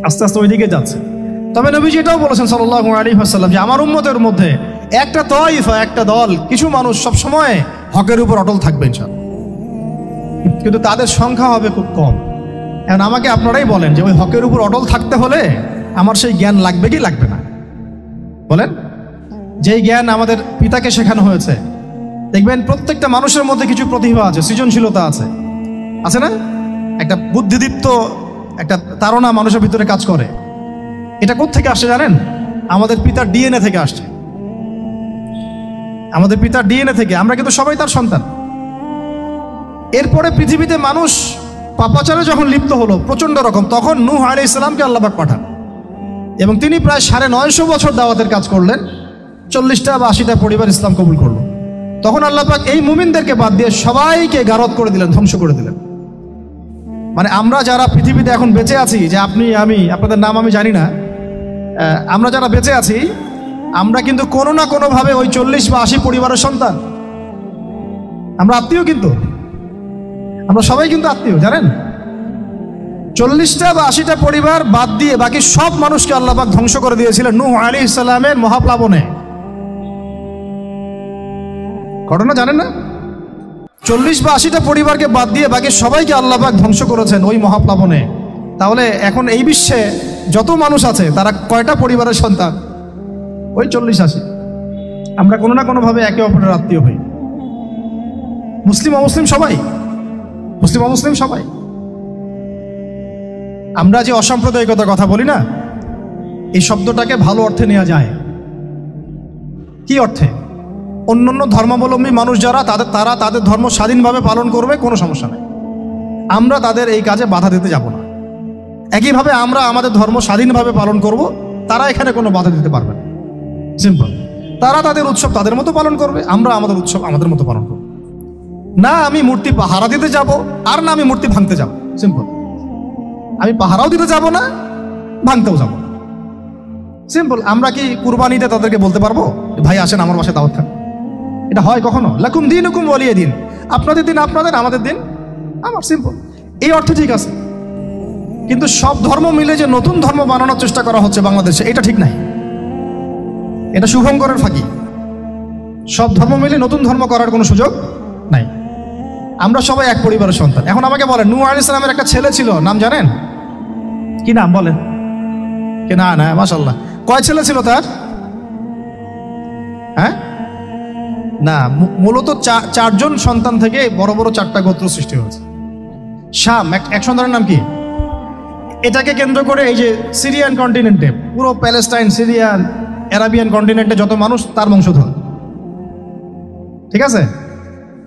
Speaker 1: আস্তে আস্তে ওই দিকে যাচ্ছে। তবে নবীজি এটাও বলেছেন সাল্লাল্লাহু আলাইহি ওয়াসাল্লাম যে আমার উম্মতের মধ্যে একটা তাইফা, একটা দল, কিছু মানুষ সবসময় হকের উপর অটল থাকবে ইনশাআল্লাহ, কিন্তু তাদের সংখ্যা হবে খুব কম। এখন আমাকে আপনারাই বলেন যে ওই হকের উপর অটল থাকতে হলে আমার সেই জ্ঞান লাগবে কি লাগবে না? বলেন। যেই জ্ঞান আমাদের পিতাকে শেখানো হয়েছে, দেখবেন প্রত্যেকটা মানুষের মধ্যে কিছু প্রতিভা আছে, সৃজনশীলতা আছে, আছে না? একটা বুদ্ধিদীপ্ত একটা তাড়না মানুষের ভিতরে কাজ করে। এটা কোত্থেকে আসছে জানেন? আমাদের পিতার ডিএনএ থেকে আসছে। আমাদের পিতার ডিএনএ থেকে। আমরা কিন্তু সবাই তার সন্তান। এরপরে পৃথিবীতে মানুষ পাপাচারে যখন লিপ্ত হলো প্রচন্ড রকম, তখন নূহ আলাইহিস সালামকে আল্লাহ পাক পাঠান এবং তিনি প্রায় 950 বছর দাওয়াতের কাজ করলেন। 40টা বা 80টা পরিবার ইসলাম কবুল করলো। তখন আল্লাহ পাক এই মুমিনদেরকে বাদ দিয়ে সবাইকে গারদ করে দিলেন, ধ্বংস করে দিলেন। মানে আমরা যারা পৃথিবীতে এখন বেঁচে আছি, যে আপনি আমি, আপনাদের নাম আমি জানি না, আমরা যারা বেঁচে আছি, আমরা কিন্তু কোনো না কোনোভাবে ওই 40 বা 80 পরিবারের সন্তান। আমরা আত্মীয়, কিন্তু আমরা সবাই কিন্তু আত্মীয়, জানেন? 40টা বা 80টা পরিবার বাদ দিয়ে বাকি সব মানুষকে আল্লাহ পাক ধ্বংস করে দিয়েছিলেন নূহ আলাইহিস সালামের মহাপ্লাবনে। ঘটনা জানেন না? 40 বা 80টা পরিবারকে বাদ দিয়ে বাকি সবাইকে আল্লাহ পাক ধ্বংস করেছেন ওই মহাপ্লাবনে। তাহলে এখন এই বিশ্বে যত মানুষ আছে তারা কয়টা পরিবারের সন্তান? ওই 40-80। আমরা কোনো না কোনোভাবে একে অপরের আত্মীয় হই। মুসলিম অমুসলিম সবাই, মুসলিম অমুসলিম সবাই। আমরা যে অসাম্প্রদায়িকতার কথা বলি না, এই শব্দটাকে ভালো অর্থে নেওয়া যায়। কি অর্থে? অন্যান্য ধর্মাবলম্বী মানুষ যারা, তারা তাদের ধর্ম স্বাধীনভাবে পালন করবে, কোনো সমস্যা নেই। আমরা তাদের এই কাজে বাধা দিতে যাব না। একইভাবে আমরা আমাদের ধর্ম স্বাধীনভাবে পালন করব, তারা এখানে কোনো বাধা দিতে পারবে না। সিম্পল। তারা তাদের উৎসব তাদের মতো পালন করবে, আমরা আমাদের উৎসব আমাদের মতো পালন করব। না আমি মূর্তি পাহারা দিতে যাব, আর না আমি মূর্তি ভাঙতে যাব। সিম্পল। আমি পাহারাও দিতে যাব না, ভাঙতেও যাব না। সিম্পল। আমরা কি কুরবানিতে তাদেরকে বলতে পারবো ভাই আসেন আমার বাসায় দাওয়াত খান? এটা হয় কখনো? লাকুম দীনুকুম ওয়ালিয়া দিন। আপনাদের দিন আপনাদের, আমাদের দিন আমার। সিম্পল। এই অর্থে ঠিক আছে, কিন্তু সব ধর্ম মিলে যে নতুন ধর্ম বানানোর চেষ্টা করা হচ্ছে বাংলাদেশে, এটা ঠিক নাই। এটা শুভঙ্করের ফাঁকি। সব ধর্ম মিলে নতুন ধর্ম করার কোনো সুযোগ নাই। আমরা সবাই এক পরিবারের সন্তান। এখন আমাকে বলেন, নূহ আলাইহিস সালামের একটা ছেলে ছিল, নাম জানেন? কি নাম বলেন? কে? না না, মাশাআল্লাহ। কয় ছেলে ছিল তার? হ্যাঁ না, মূলত 4জন সন্তান থেকে বড় বড় 4টা গোত্র সৃষ্টি হয়েছে। শাম এক সন্তানের নাম কি? এটাকে কেন্দ্র করে এই যে সিরিয়ান কন্টিনেন্টে, পুরো প্যালেস্টাইন, সিরিয়ান, অ্যারাবিয়ান কন্টিনেন্টে যত মানুষ, তার বংশধর। ঠিক আছে?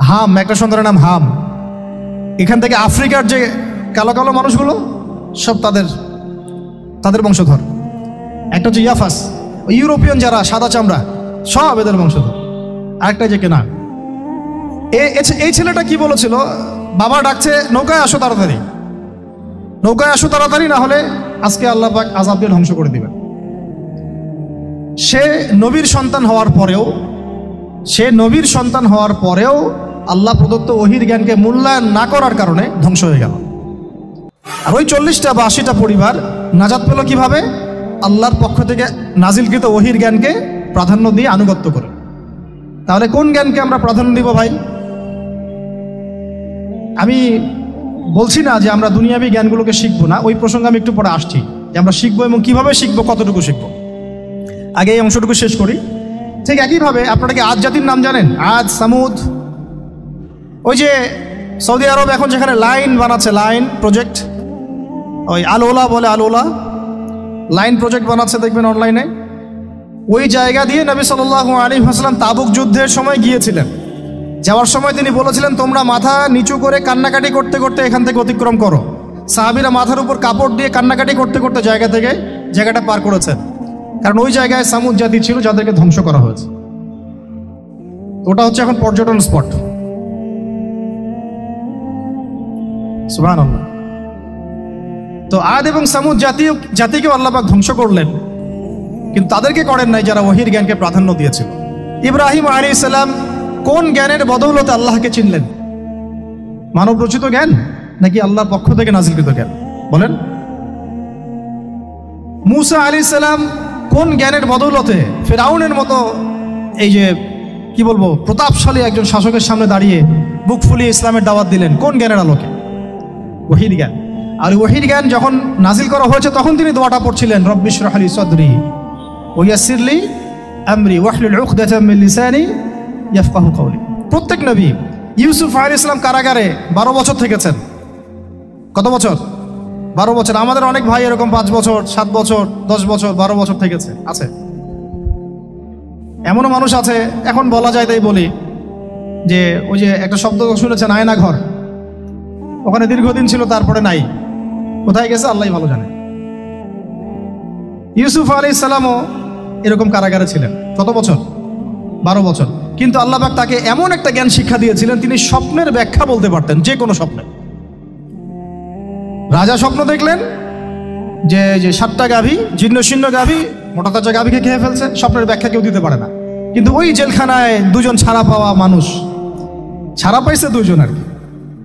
Speaker 1: হাম, একটা সন্তানের নাম হাম। এখান থেকে আফ্রিকার যে কালো কালো মানুষগুলো সব তাদের বংশধর। একটা হচ্ছে ইয়াফাস, ইউরোপিয়ান যারা সাদা চামড়া, সব এদের বংশধর। আরেকটা যে কেনান। এই ছেলেটা কি বলেছিল? বাবা ডাকছে নৌকায় আসো তাড়াতাড়ি, নৌকায় আসো তাড়াতাড়ি, না হলে আজকে আল্লাহ পাক আযাব দিয়ে ধ্বংস করে দিবেন। সে নবীর সন্তান হওয়ার পরেও সে নবীর সন্তান হওয়ার পরেও আল্লাহ প্রদত্ত ওহির জ্ঞানকে মূল্যায়ন না করার কারণে ধ্বংস হয়ে গেল। আর ওই 40টা বা 80টা পরিবার নাজাত পেল কিভাবে? আল্লাহর পক্ষ থেকে নাজিলকৃত ওহির জ্ঞানকে প্রাধান্য দিয়ে আনুগত্য করে। তাহলে কোন জ্ঞানকে আমরা প্রাধান্য দিব ভাই? আমি বলছি না যে আমরা দুনিয়াবি জ্ঞানগুলোকে শিখবো না, ওই প্রসঙ্গে আমি একটু পরে আসছি যে আমরা শিখবো এবং কিভাবে শিখবো, কতটুকু শিখবো। আগে এই অংশটুকু শেষ করি। ঠিক একইভাবে আপনারা কি আদ জাতির নাম জানেন? আদ, সামুদ। ওই যে সৌদি আরব এখন যেখানে লাইন বানাচ্ছে, লাইন প্রজেক্ট, ওই আলোলা বলে, আলোলা লাইন প্রজেক্ট বানাচ্ছে দেখবেন অনলাইনে। ওই জায়গা দিয়ে নবী সাল্লাল্লাহু আলাইহি ওয়াসাল্লাম তাবুক যুদ্ধের সময় গিয়েছিলেন। যাওয়ার সময় তিনি বলেছিলেন, তোমরা মাথা নিচু করে কান্নাকাটি করতে করতে এখান থেকে অতিক্রম করো। সাহাবীরা মাথার উপর কাপড় দিয়ে কান্নাকাটি করতে করতে জায়গাটা পার করেছেন, কারণ ওই জায়গায় সামুদ জাতি ছিল যাদেরকে ধ্বংস করা হয়েছে। ওটা হচ্ছে এখন পর্যটন স্পট। সুবহানাল্লাহ। তো আদ এবং সামুদ জাতিকেও আল্লাহ পাক ধ্বংস করলেন, কিন্তু তাদেরকে করেন নাই যারা ওহির জ্ঞানকে প্রাধান্য দিয়েছিল। ইব্রাহিম আলাইহিস সালাম কোন জ্ঞানের বদৌলতে আল্লাহকে চিনলেন? মানব রচিত জ্ঞান নাকি আল্লাহর পক্ষ থেকে নাজিলকৃত জ্ঞান? বলেন। মুসা আলাইহিস সালাম কোন জ্ঞানের বদৌলতে ফিরআউনের মতো এই যে কি বলবো প্রতাপশালী একজন শাসকের সামনে দাঁড়িয়ে বুক ফুলিয়ে ইসলামের দাওয়াত দিলেন? কোন জ্ঞানের আলোকে? ওহির জ্ঞান। আর ওহির জ্ঞান যখন নাজিল করা হয়েছে তখন তিনি দোয়াটা পড়ছিলেন, রব্বি ইশরাহ লি সাদরি ওয়া ইয়াসসির লি আমরি ওয়াহলুল উকদাতাম মিন লিসানি ইয়াফকাহু কওলি। প্রত্যেক নবী, ইউসুফ আলাইহিস সালাম কারাগারে 12 বছর থেকেছেন। কত বছর? 12 বছর। আমাদের অনেক ভাই এরকম 5 বছর, 7 বছর, 10 বছর, 12 বছর থেকেছে, আছে। এমনও মানুষ আছে, এখন বলা যায় তাই বলি, যে ওই যে একটা শব্দ শুনেছেন আয়না ঘর, ওখানে দীর্ঘদিন ছিল, তারপরে নাই, কোথায় গেছে আল্লাহই ভালো জানে। ইউসুফ আলাইহিস সালামও এরকম কারাগারে ছিলেন। কত বছর? 12 বছর। কিন্তু আল্লাহ পাক তাকে এমন একটা জ্ঞান শিক্ষা দিয়েছিলেন, তিনি স্বপ্নের ব্যাখ্যা বলতে পারতেন, যে কোনো স্বপ্নে। রাজা স্বপ্ন দেখলেন যে 7টা গাভী, জীর্ণশীর্ণ গাভী মোটা তাজা গাভীকে খেয়ে ফেলছে, স্বপ্নের ব্যাখ্যা কেউ দিতে পারে না। কিন্তু ওই জেলখানায় 2 জন ছাড়া পাওয়া মানুষ, ছাড়া পাইছে 2 জন আর কি,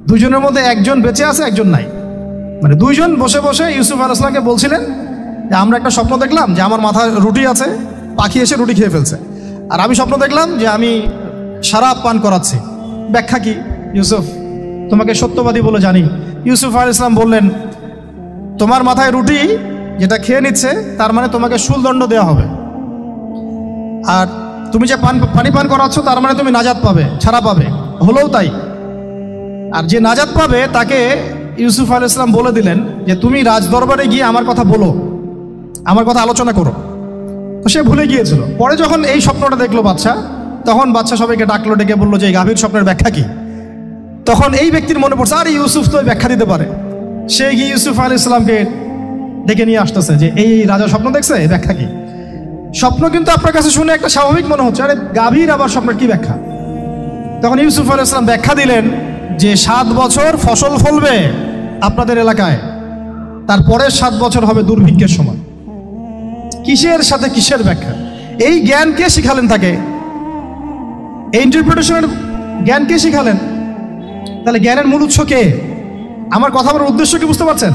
Speaker 1: 2 জনের মধ্যে একজন বেঁচে আছে, একজন নাই। মানে 2 জন বসে বসে ইউসুফ আলাইহিস সালামকে বলছিলেন যে আমরা একটা স্বপ্ন দেখলাম যে আমার মাথায় রুটি আছে, পাখি এসে রুটি খেয়ে ফেলছে। আর আমি স্বপ্ন দেখলাম যে আমি শরাব পান করাচ্ছি, ব্যাখ্যা কি? ইউসুফ, তোমাকে সত্যবাদী বলে জানি। ইউসুফ আলাইহিস সালাম বললেন, তোমার মাথায় রুটি যেটা খেয়ে নিচ্ছে তার মানে তোমাকে শুলদণ্ড দেওয়া হবে, আর তুমি যে পানি পান করাচ্ছ তার মানে তুমি নাজাত পাবে, ছাড়া পাবে। হলেও তাই। আর যে নাজাত পাবে তাকে ইউসুফ আলাইহিস সালাম বলে দিলেন যে তুমি রাজদরবারে গিয়ে আমার কথা বলো, আমার কথা আলোচনা করো। তো সে ভুলে গিয়েছিল। পরে যখন এই স্বপ্নটা দেখলো বাদশা, তখন বাদশা সবাইকে ডাকলো, ডেকে বললো যে এই গাভীর স্বপ্নের ব্যাখ্যা কি? তখন এই ব্যক্তির মনে পড়ছে, আরে ইউসুফ তো ব্যাখ্যা দিতে পারে। সে গিয়ে ইউসুফ আলাইহিস সালামকে ডেকে নিয়ে আসতেছে যে এই রাজা স্বপ্ন দেখছে, এই ব্যাখ্যা কি? স্বপ্ন কিন্তু আপনার কাছে শুনে একটা স্বাভাবিক মনে হচ্ছে, আরে গাভীর আবার স্বপ্নের কি ব্যাখ্যা? তখন ইউসুফ আলাইহিস সালাম ব্যাখ্যা দিলেন যে 7 বছর ফসল ফলবে আপনাদের এলাকায়, তারপরে 7 বছর হবে দুর্ভিক্ষের সময়। কিসের সাথে কিসের ব্যাখ্যা? এই জ্ঞান কে শিখালেন তাকে? এই ইন্টারপ্রিটেশনের জ্ঞান কে শিখালেন? তাহলে জ্ঞানের মূল উৎস কে? আমার কথা বলার উদ্দেশ্য কি বুঝতে পারছেন?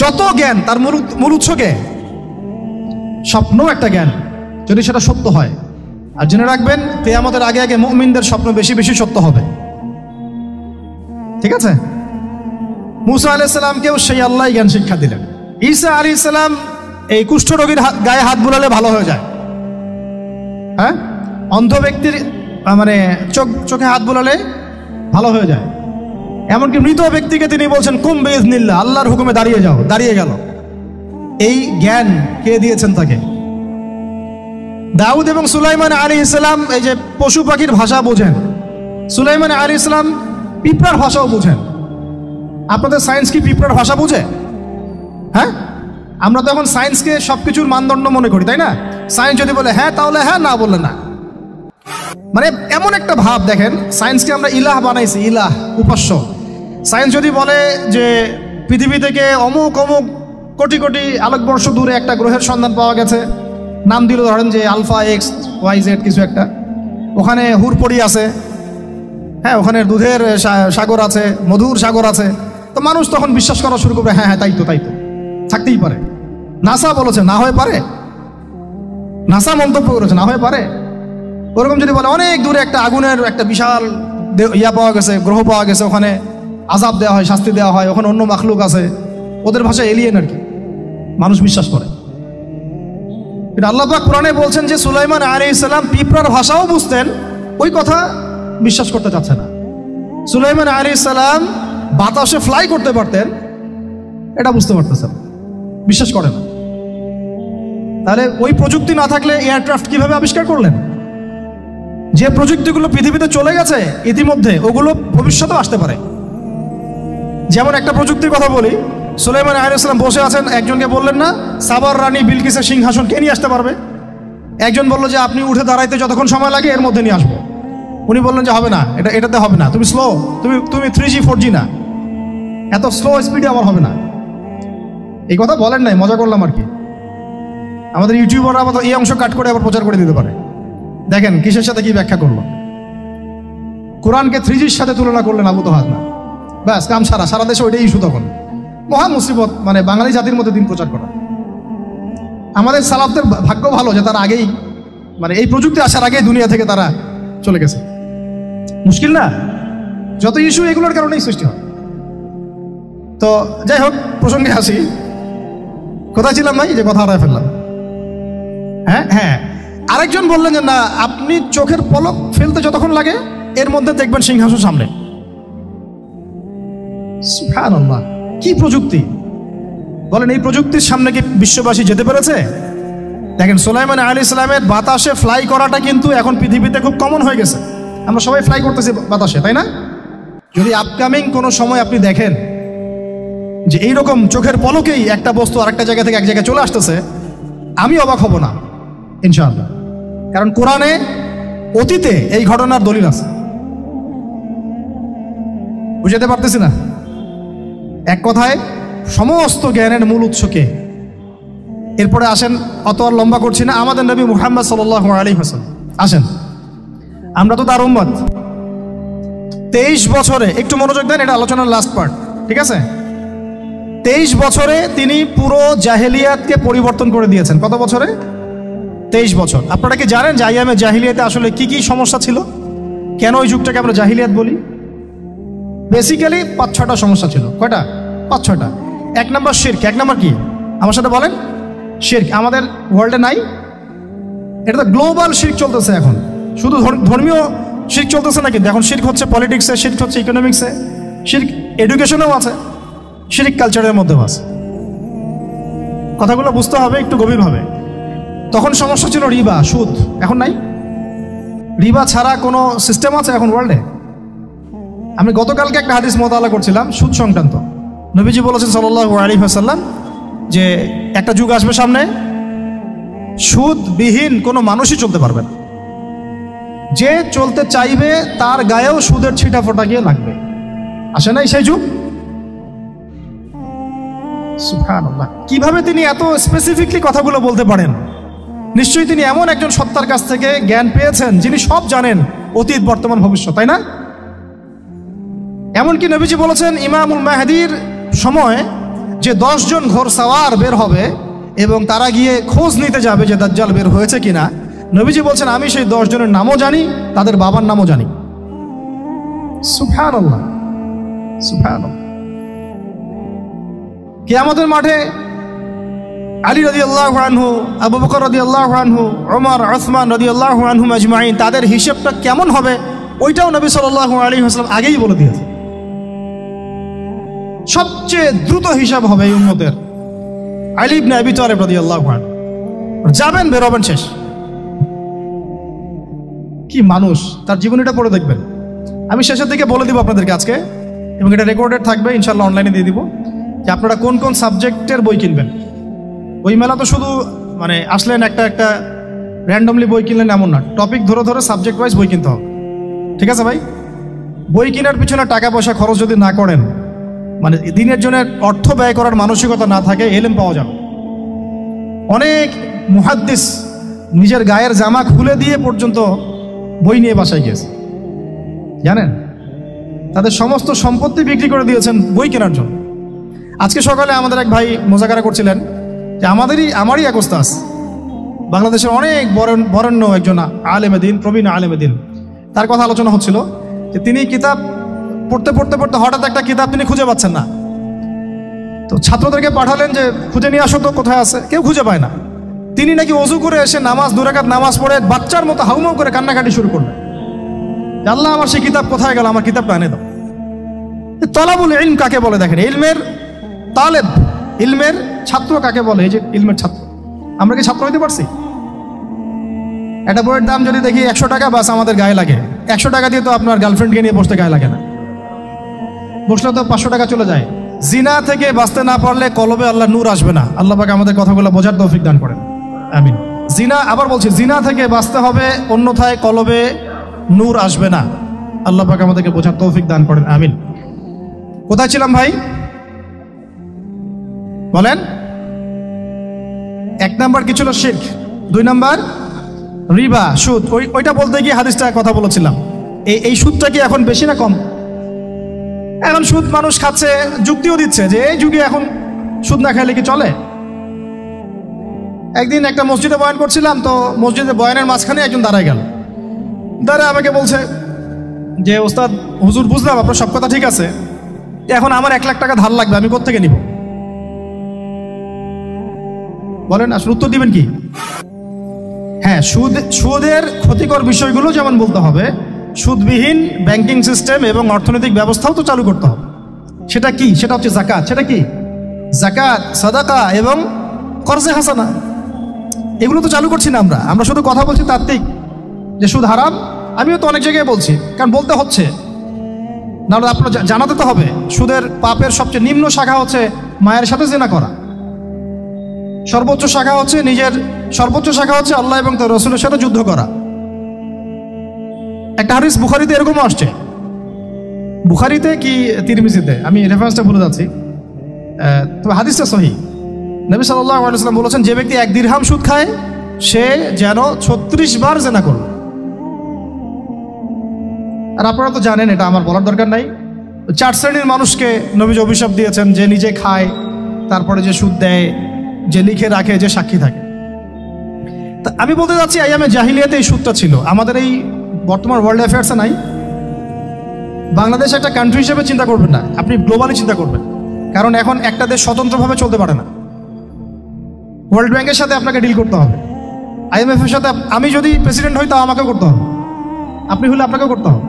Speaker 1: যত জ্ঞান তার মূল উৎস কে? স্বপ্ন একটা জ্ঞান, যদি সেটা সত্য হয়। আর জেনে রাখবেন, কিয়ামতের আগে আগে মুমিনদের স্বপ্ন বেশি বেশি সত্য হবে। ঠিক আছে? মুসা আলাইহিস সালামকেও সেই আল্লাহ জ্ঞান শিক্ষা দিলেন। ঈসা আলাইহিস সালাম এই কুষ্ঠরোগীর গায়ে হাত বুলালে ভালো হয়ে যায়। হ্যাঁ, অন্ধ ব্যক্তির মানে চোখে হাত বুলালে ভালো হয়ে যায়। এমনকি মৃত ব্যক্তিকে তিনি বলছেন কুম বিইজনিল্লাহ, আল্লাহর হুকুমে দাঁড়িয়ে যাও, দাঁড়িয়ে গেল। এই জ্ঞান কে দিয়েছেন তাকে? দাউদ এবং সুলাইমান আলাইহিস সালাম এই যে পশু পাখির ভাষা বোঝেন, সুলাইমান আলাইহিস সালাম পিঁপড়ার ভাষাও বুঝেন। আপনাদের সায়েন্স কি পিঁপড়ার ভাষা বুঝে? হ্যাঁ, আমরা তো এখন সায়েন্সকে সবকিছুর মানদণ্ড মনে করি, তাই না? সায়েন্স যদি বলে হ্যাঁ তাহলে হ্যাঁ, না বললে না। মানে এমন একটা ভাব, দেখেন সায়েন্সকে আমরা ইলাহ বানাইছি, ইলাহ, উপাস্য। সায়েন্স যদি বলে যে পৃথিবী থেকে অমুক অমুক কোটি কোটি আলোকবর্ষ দূরে একটা গ্রহের সন্ধান পাওয়া গেছে, নাম দিল ধরেন যে আলফা এক্স ওয়াই জেড কিছু একটা, ওখানে হুরপড়ি আছে, হ্যাঁ, ওখানে দুধের সাগর আছে, মধুর সাগর আছে। তো মানুষ তখন বিশ্বাস করা শুরু করবে, হ্যাঁ হ্যাঁ তাই তো থাকতেই পারে। নাসা বলেছে না হয়ে পারে, নাসা মন্তব্য করেছে না হয়ে পারে। ওরকম যদি বলে অনেক দূরে একটা আগুনের একটা বিশাল ইয়া পাওয়া গেছে, গ্রহ পাওয়া গেছে, ওখানে আযাব দেওয়া হয়, শাস্তি দেওয়া হয়, ওখানে অন্য মাখলুক আছে, ওদের ভাষায় এলিয়েন আর কি, মানুষ বিশ্বাস করে। কিন্তু আল্লাহ পাক কোরআনে বলছেন যে সুলাইমান আলাইহিস সালাম পিঁপড়ার ভাষাও বুঝতেন, ওই কথা বিশ্বাস করতে চাচ্ছে না। সুলাইমান আলাইহিস সালাম বাতাসে ফ্লাই করতে পারতেন, এটা বুঝতে পারতেছেন, বিশ্বাস করে না। তাহলে ওই প্রযুক্তি না থাকলে এয়ারক্রাফট কিভাবে আবিষ্কার করলেন? যে প্রযুক্তিগুলো পৃথিবীতে চলে গেছে ইতিমধ্যে, ওগুলো ভবিষ্যতেও আসতে পারে। যেমন একটা প্রযুক্তির কথা বলি, সুলাইমান আলাইহিস সালাম বসে আছেন, একজনকে বললেন না সাবার রানী বিলকিসের সিংহাসন কে নিয়ে আসতে পারবে? একজন বলল যে আপনি উঠে দাঁড়াইতে যতক্ষণ সময় লাগে এর মধ্যে নিয়ে আসবো। উনি বললেন যে হবে না, এটাতে হবে না, তুমি স্লো, তুমি 3G 4G না, এত স্লো স্পিডে আমার হবে না। এই কথা বলেন নাই, মজা করলাম আর কি। আমাদের ইউটিউবাররা আবার এই অংশ কাট করে আবার প্রচার করে দিতে পারে। দেখেন কিসের সাথে কি ব্যাখ্যা করলো, কোরআনকে 3Gর সাথে তুলনা করলেন আবু তোহাদ না, ব্যাস কাম সারা দেশে ওইটাই ইস্যু। তখন মহা মুসিবত, মানে বাঙালি জাতির মধ্যে দিন প্রচার করা। আমাদের সালাফদের ভাগ্য ভালো যে তারা আগেই, মানে এই প্রযুক্তি আসার আগেই দুনিয়া থেকে তারা চলে গেছে। মুশকিল না, যত ইস্যু এগুলোর কারণেই সৃষ্টি হয়। তো যাই হোক, প্রসঙ্গে আসি, কোথায় ছিলাম ভাই, যে কথা হারায় ফেললাম। হ্যাঁ, আরেকজন বললেন যে না, আপনি চোখের পলক ফেলতে যতক্ষণ লাগে এর মধ্যে দেখবেন সিংহাসন সামনে। সুবহানাল্লাহ, কি প্রযুক্তি বলেন! এই প্রযুক্তির সামনে কি বিশ্ববাসী যেতে পেরেছে? দেখেন সুলাইমান আলাইহিস সালামের বাতাসে ফ্লাই করাটা কিন্তু এখন পৃথিবীতে খুব কমন হয়ে গেছে। আমরা সবাই ফ্লাই করতেছি বাতাসে, তাই না? যদি আপকামিং কোনো সময় আপনি দেখেন যে এইরকম চোখের পলকেই একটা বস্তু আরেকটা জায়গা থেকে এক জায়গায় চলে আসতেছে, আমি অবাক হব না ইনশাআল্লাহ। কারণ কোরআনে অতীতে এই ঘটনার দলিল আছে। বুঝাতে পারতেছি না? এক কথায় সমস্ত জ্ঞানের মূল উৎসকে। এরপরে আসেন, অত আর লম্বা করছি না, আমাদের নবী মুহাম্মদ সাল্লাল্লাহু আলাইহি ওয়াসাল্লাম আসেন। আমরা তো তার উম্মত। 23 বছরে, একটু মনোযোগ দেন, এটা আলোচনার লাস্ট পার্ট, ঠিক আছে? 23 বছরে তিনি পুরো জাহেলিয়াতকে পরিবর্তন করে দিয়েছেন। কত বছরে? 23 বছর। আপনারা কি জানেন যে আইয়ামে জাহিলিয়াতে আসলে কি কি সমস্যা ছিল? কেন ওই যুগটাকে আমরা জাহিলিয়াত বলি? বেসিক্যালি 5-6টা সমস্যা ছিল। কয়টা? 5-6টা। 1 নম্বর শিরক। 1 নম্বর কি? আমার সাথে বলেন। শিরক আমাদের ওয়ার্ল্ডে নাই, এটা তো গ্লোবাল শিরক চলতেছে এখন। শুধু ধর্মীয় শিরক চলতেছে না, কিন্তু এখন শিরক হচ্ছে পলিটিক্সে, শিরক হচ্ছে ইকোনমিক্সে, শিরক এডুকেশনেও আছে, শিরক কালচারের মধ্যেও আছে। কথাগুলো বুঝতে হবে একটু গভীরভাবে। তখন সমস্যা ছিল রিবা, সুদ। এখন নাই। রিবা ছাড়া কোনো সিস্টেম আছে এখন ওয়ার্ল্ডে? আমি গতকালকে একটা হাদিস মোতালা করছিলাম সুদ সংক্রান্ত। নবীজি বলেছেন সাল্লাল্লাহু আলাইহি ওয়াসাল্লাম যে একটা যুগ আসবে সামনে, সুদবিহীন কোনো মানুষই চলতে পারবে না। যে চলতে চাইবে তার গায়েও সুদের ছিটা ফোটা গিয়ে লাগবে। আসে নাই সেই যুগ? সুবহানাল্লাহ, কিভাবে তিনি এত স্পেসিফিকলি কথাগুলো বলতে পারেন? নিশ্চয়ই তিনি এমন একজন সত্তার কাছ থেকে জ্ঞান পেয়েছেন যিনি সব জানেন, অতীত বর্তমান ভবিষ্যৎ, তাই না? এমনকি নবীজি বলেছেন ইমামুল মাহদির সময় যে 10 জন ঘোড়সাওয়ার বের হবে এবং তারা গিয়ে খোঁজ নিতে যাবে যে দাজ্জাল বের হয়েছে কিনা, নবীজি বলছেন আমি সেই 10 জনের নামও জানি, তাদের বাবার নামও জানি। সুবহানাল্লাহ, সুবহানাল্লাহ। কিয়ামতের মাঠে আলী রাদিয়াল্লাহু আনহু, আবু বকর রাদিয়াল্লাহু আনহু, ওমর, উসমান রাদিয়াল্লাহু আনহুম আজমাইন, তাদের হিসাবটা কেমন হবে ওইটাও নবী সাল্লাল্লাহু আলাইহি ওয়াসাল্লাম আগেই বলে দিয়েছে। সবচেয়ে দ্রুত হিসাব হবে এই উম্মতের আলী ইবনে আবি তালিব রাদিয়াল্লাহু আনহু। যাবেন, বেরোবেন, শেষ। কি মানুষ, তার জীবনীটা পড়ে দেখবেন। আমি শেষের দিকে বলে দিব আপনাদেরকে আজকে, এবং এটা রেকর্ডেড থাকবে, ইনশাআল্লাহ অনলাইনে দিয়ে দিব, যে আপনারা কোন কোন সাবজেক্টের বই কিনবেন। বই মেলা তো শুধু মানে আসলেন একটা একটা র্যান্ডমলি বই কিনলেন এমন না, টপিক ধরে ধরে সাবজেক্ট ওয়াইজ বই কিনতে হবে, ঠিক আছে ভাই? বই কেনার পিছনে টাকা পয়সা খরচ যদি না করেন, মানে দিনের জন্য অর্থ ব্যয় করার মানসিকতা না থাকে, এলেম পাওয়া যাবে। অনেক মুহাদ্দিস নিজের গায়ের জামা খুলে দিয়ে পর্যন্ত বই নিয়ে বাসায় গিয়েছে, জানেন? তাদের সমস্ত সম্পত্তি বিক্রি করে দিয়েছেন বই কেনার জন্য। আজকে সকালে আমাদের এক ভাই মোজাকারা করছিলেন যে আমারই এক ওস্তাদ, বাংলাদেশের অনেক বরেণ্য একজন আলেমে দ্বীন, প্রবীণ আলেমে দ্বীন, তার কথা আলোচনা হচ্ছিল যে তিনি কিতাব পড়তে পড়তে পড়তে হঠাৎ একটা কিতাব তিনি খুঁজে পাচ্ছেন না। তো ছাত্রদেরকে পাঠালেন যে খুঁজে নিয়ে আসো তো, কোথায় আছে, কেউ খুঁজে পায় না। তিনি নাকি ওযু করে এসে নামাজ 2 রাকাত নামাজ পড়ে বাচ্চার মতো হাউমাউ করে কান্নাকাটি শুরু করলেন, আল্লাহ আমার সেই কিতাব কোথায় গেল, আমার কিতাবটা এনে দাও। তলাবুল ইলম কাকে বলে দেখেন, ইলমের তালেব, ইলমের ছাত্র কাকে বলে? এই যে ইলমের ছাত্র, আমরা কি ছাত্র হইতে পারছি? একটা বইয়ের দাম যদি দেখি 100 টাকা, বাস আমাদের গায়ে লাগে। 100 টাকা দিয়ে তো আপনার গার্লফ্রেন্ডকে নিয়ে বসতে গায়ে লাগে না, বসলে তো 500 টাকা চলে যায়। জিনা থেকে বাঁচতে না পারলে কলবে আল্লাহ নূর আসবে না। আল্লাহ পাক আমাদের কথাগুলো বোঝার তৌফিক দান করেন, আমিন। জিনা, আবার বলছি, জিনা থেকে বাঁচতে হবে, অন্যথায় কলবে নূর আসবে না। আল্লাহ পাক আমাদেরকে বোঝার তৌফিক দান করেন, আমিন। কোথায় ছিলাম ভাই? বলেন। 1 নাম্বার কি ছিল? শিরক। 2 নাম্বার রিবা, সুদ। ওইটা বলতে গিয়ে হাদিসটা কথা বলেছিলাম। এই সুদটা কি এখন বেশি না কম? এখন সুদ মানুষ খাচ্ছে, যুক্তিও দিচ্ছে যে এই যুগে এখন সুদ না খাইলে কি চলে। একদিন একটা মসজিদে বয়ান করছিলাম, তো মসজিদে বয়ানের মাঝখানে একজন দাঁড়ায় গেল, দাঁড়ায় আমাকে বলছে যে ওস্তাদ হুজুর, বুঝলাম আপনার সব কথা ঠিক আছে, এখন আমার 1 লাখ টাকা ধার লাগবে, আমি কোত্থেকে নিব? বলেন, আসলে উত্তর দিবেন কি? হ্যাঁ, সুদের ক্ষতিকর বিষয়গুলো যেমন বলতে হবে, সুদবিহীন ব্যাংকিং সিস্টেম এবং অর্থনৈতিক ব্যবস্থাও তো চালু করতে হবে। সেটা কি? সেটা হচ্ছে যাকাত। সেটা কি? যাকাত, সাদাকা এবং কর্জে হাসানা। এগুলো তো চালু করছি না আমরা শুধু কথা বলছি তাত্ত্বিক যে সুদ হারাম। আমিও তো অনেক জায়গায় বলছি, কারণ বলতে হচ্ছে, নাহলে আপনার জানাতে তো হবে। সুদের পাপের সবচেয়ে নিম্ন শাখা হচ্ছে মায়ের সাথে জিনা করা, সর্বোচ্চ শাখা হচ্ছে আল্লাহ এবং তার রাসূলের সাথে যুদ্ধ করা। একটা হাদিস বুখারীতে এরকমও আসছে, বুখারীতে কি তিরমিজিতে, আমি রেফারেন্সটা ভুলে যাচ্ছি, তবে হাদিসটা সহিহ। নবী সাল্লাল্লাহু আলাইহি ওয়াসাল্লাম বলেছেন, যে ব্যক্তি 1 দিরহাম সুদ খায় সে যেন 36 বার জিনা করল। আর আপনারা তো জানেন, এটা আমার বলার দরকার নাই, 4 শ্রেণীর মানুষকে নবীজি অভিশাপ দিয়েছেন, যে নিজে খায়, তারপরে যে সুদ দেয়, যে লিখে রাখে, যে সাক্ষী থাকে। তা আমি বলতে যাচ্ছি, আইয়ামে জাহিলিয়াতে এই সুদটা ছিল, আমাদের এই বর্তমান ওয়ার্ল্ড অ্যাফেয়ার্সে নাই। বাংলাদেশ একটা কান্ট্রি হিসেবে চিন্তা করবেন না, আপনি গ্লোবালি চিন্তা করবেন, কারণ এখন একটা দেশ স্বতন্ত্রভাবে চলতে পারে না। ওয়ার্ল্ড ব্যাংকের সাথে আপনাকে ডিল করতে হবে, IMF এর সাথে। আমি যদি প্রেসিডেন্ট হই তাও আমাকেও করতে হবে, আপনি হলে আপনাকেও করতে হবে।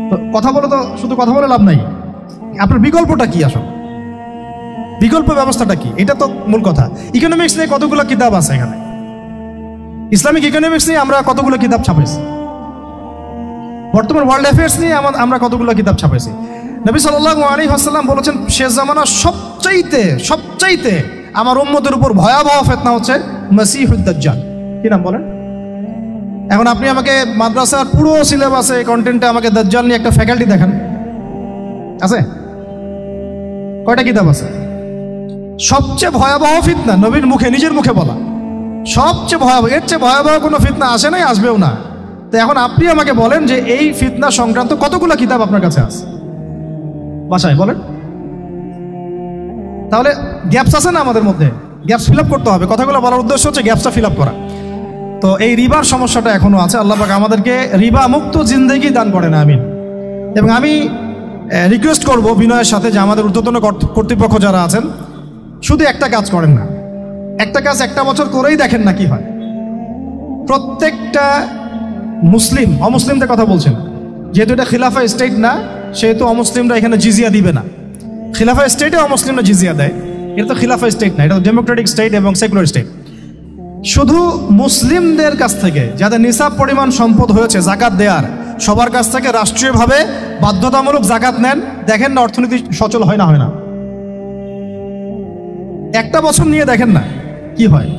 Speaker 1: তো কথা বলে তো শুধু কথা বলে লাভ নাই, আপনার বিকল্পটা কি? আসলে বিকল্প ব্যবস্থাটা কি? এটা তো মূল কথা। ইকোনমিক্স নিয়ে কতগুলো কিতাব আছে এখানে, ইসলামিক ইকোনমিক্স নিয়ে আমরা কতগুলো কিতাব ছাপাইছি, বর্তমান ওয়ার্ল্ড অ্যাফেয়ার্স নিয়ে আমরা কতগুলো কিতাব ছাপাইছি। নবী সাল্লাল্লাহু আলাইহি ওয়াসাল্লাম বলেছেন, শেষ জামানার সবচাইতে আমার উম্মতের উপর ভয়াবহ ফিতনা হচ্ছে মসিহুদ দাজ্জাল। কি নাম বলেন? এখন আপনি আমাকে মাদ্রাসার পুরো সিলেবাসে কন্টেন্টে আমাকে দাজ্জাল নিয়ে একটা ফ্যাকাল্টি দেখান, আছে? কয়টা কিতাব আছে? সবচেয়ে ভয়াবহ ফিতনা নবীর মুখে, নিজের মুখে বলা, সবচেয়ে ভয়াবহ। এর চেয়ে ভয়াবহ কোনো ফিতনা আসে নাই, আসবেও না। তো এখন আপনি আমাকে বলেন যে এই ফিতনা সংক্রান্ত কতগুলো কিতাব আপনার কাছে আছে বাসায়, বলেন। তাহলে গ্যাপস আছে না আমাদের মধ্যে? গ্যাপস ফিল আপ করতে হবে। কথাগুলো বলার উদ্দেশ্য হচ্ছে গ্যাপসটা ফিল আপ করা। তো এই রিবার সমস্যাটা এখনো আছে। আল্লাহ পাক আমাদেরকে রিবা মুক্ত জিন্দেগি দান করেন, আমিন। এবং আমি রিকোয়েস্ট করব বিনয়ের সাথে যে আমাদের ঊর্ধ্বতন কর্তৃপক্ষ যারা আছেন, শুধু একটা কাজ করেন না, একটা কাজ 1 বছর করেই দেখেন না কি হয়। প্রত্যেকটা মুসলিম, অমুসলিমদের কথা বলছেন, যেহেতু এটা খিলাফা স্টেট না, সেহেতু অমুসলিমরা এখানে জিজিয়া দিবে না। খিলাফা স্টেটে অমুসলিমরা জিজিয়া দেয়, এটা তো খিলাফা স্টেট না, এটা ডেমোক্রেটিক স্টেট এবং সেকুলার স্টেট। শুধু মুসলিমদের কাছ থেকে যাদের নিসাব পরিমাণ সম্পদ হয়েছে জাকাত দেওয়ার, সবার কাছ থেকে রাষ্ট্রীয়ভাবে বাধ্যতামূলক জাকাত নেন, দেখেন না অর্থনীতি সচল হয় না। 1 বছর নিয়ে দেখেন না কি হয়।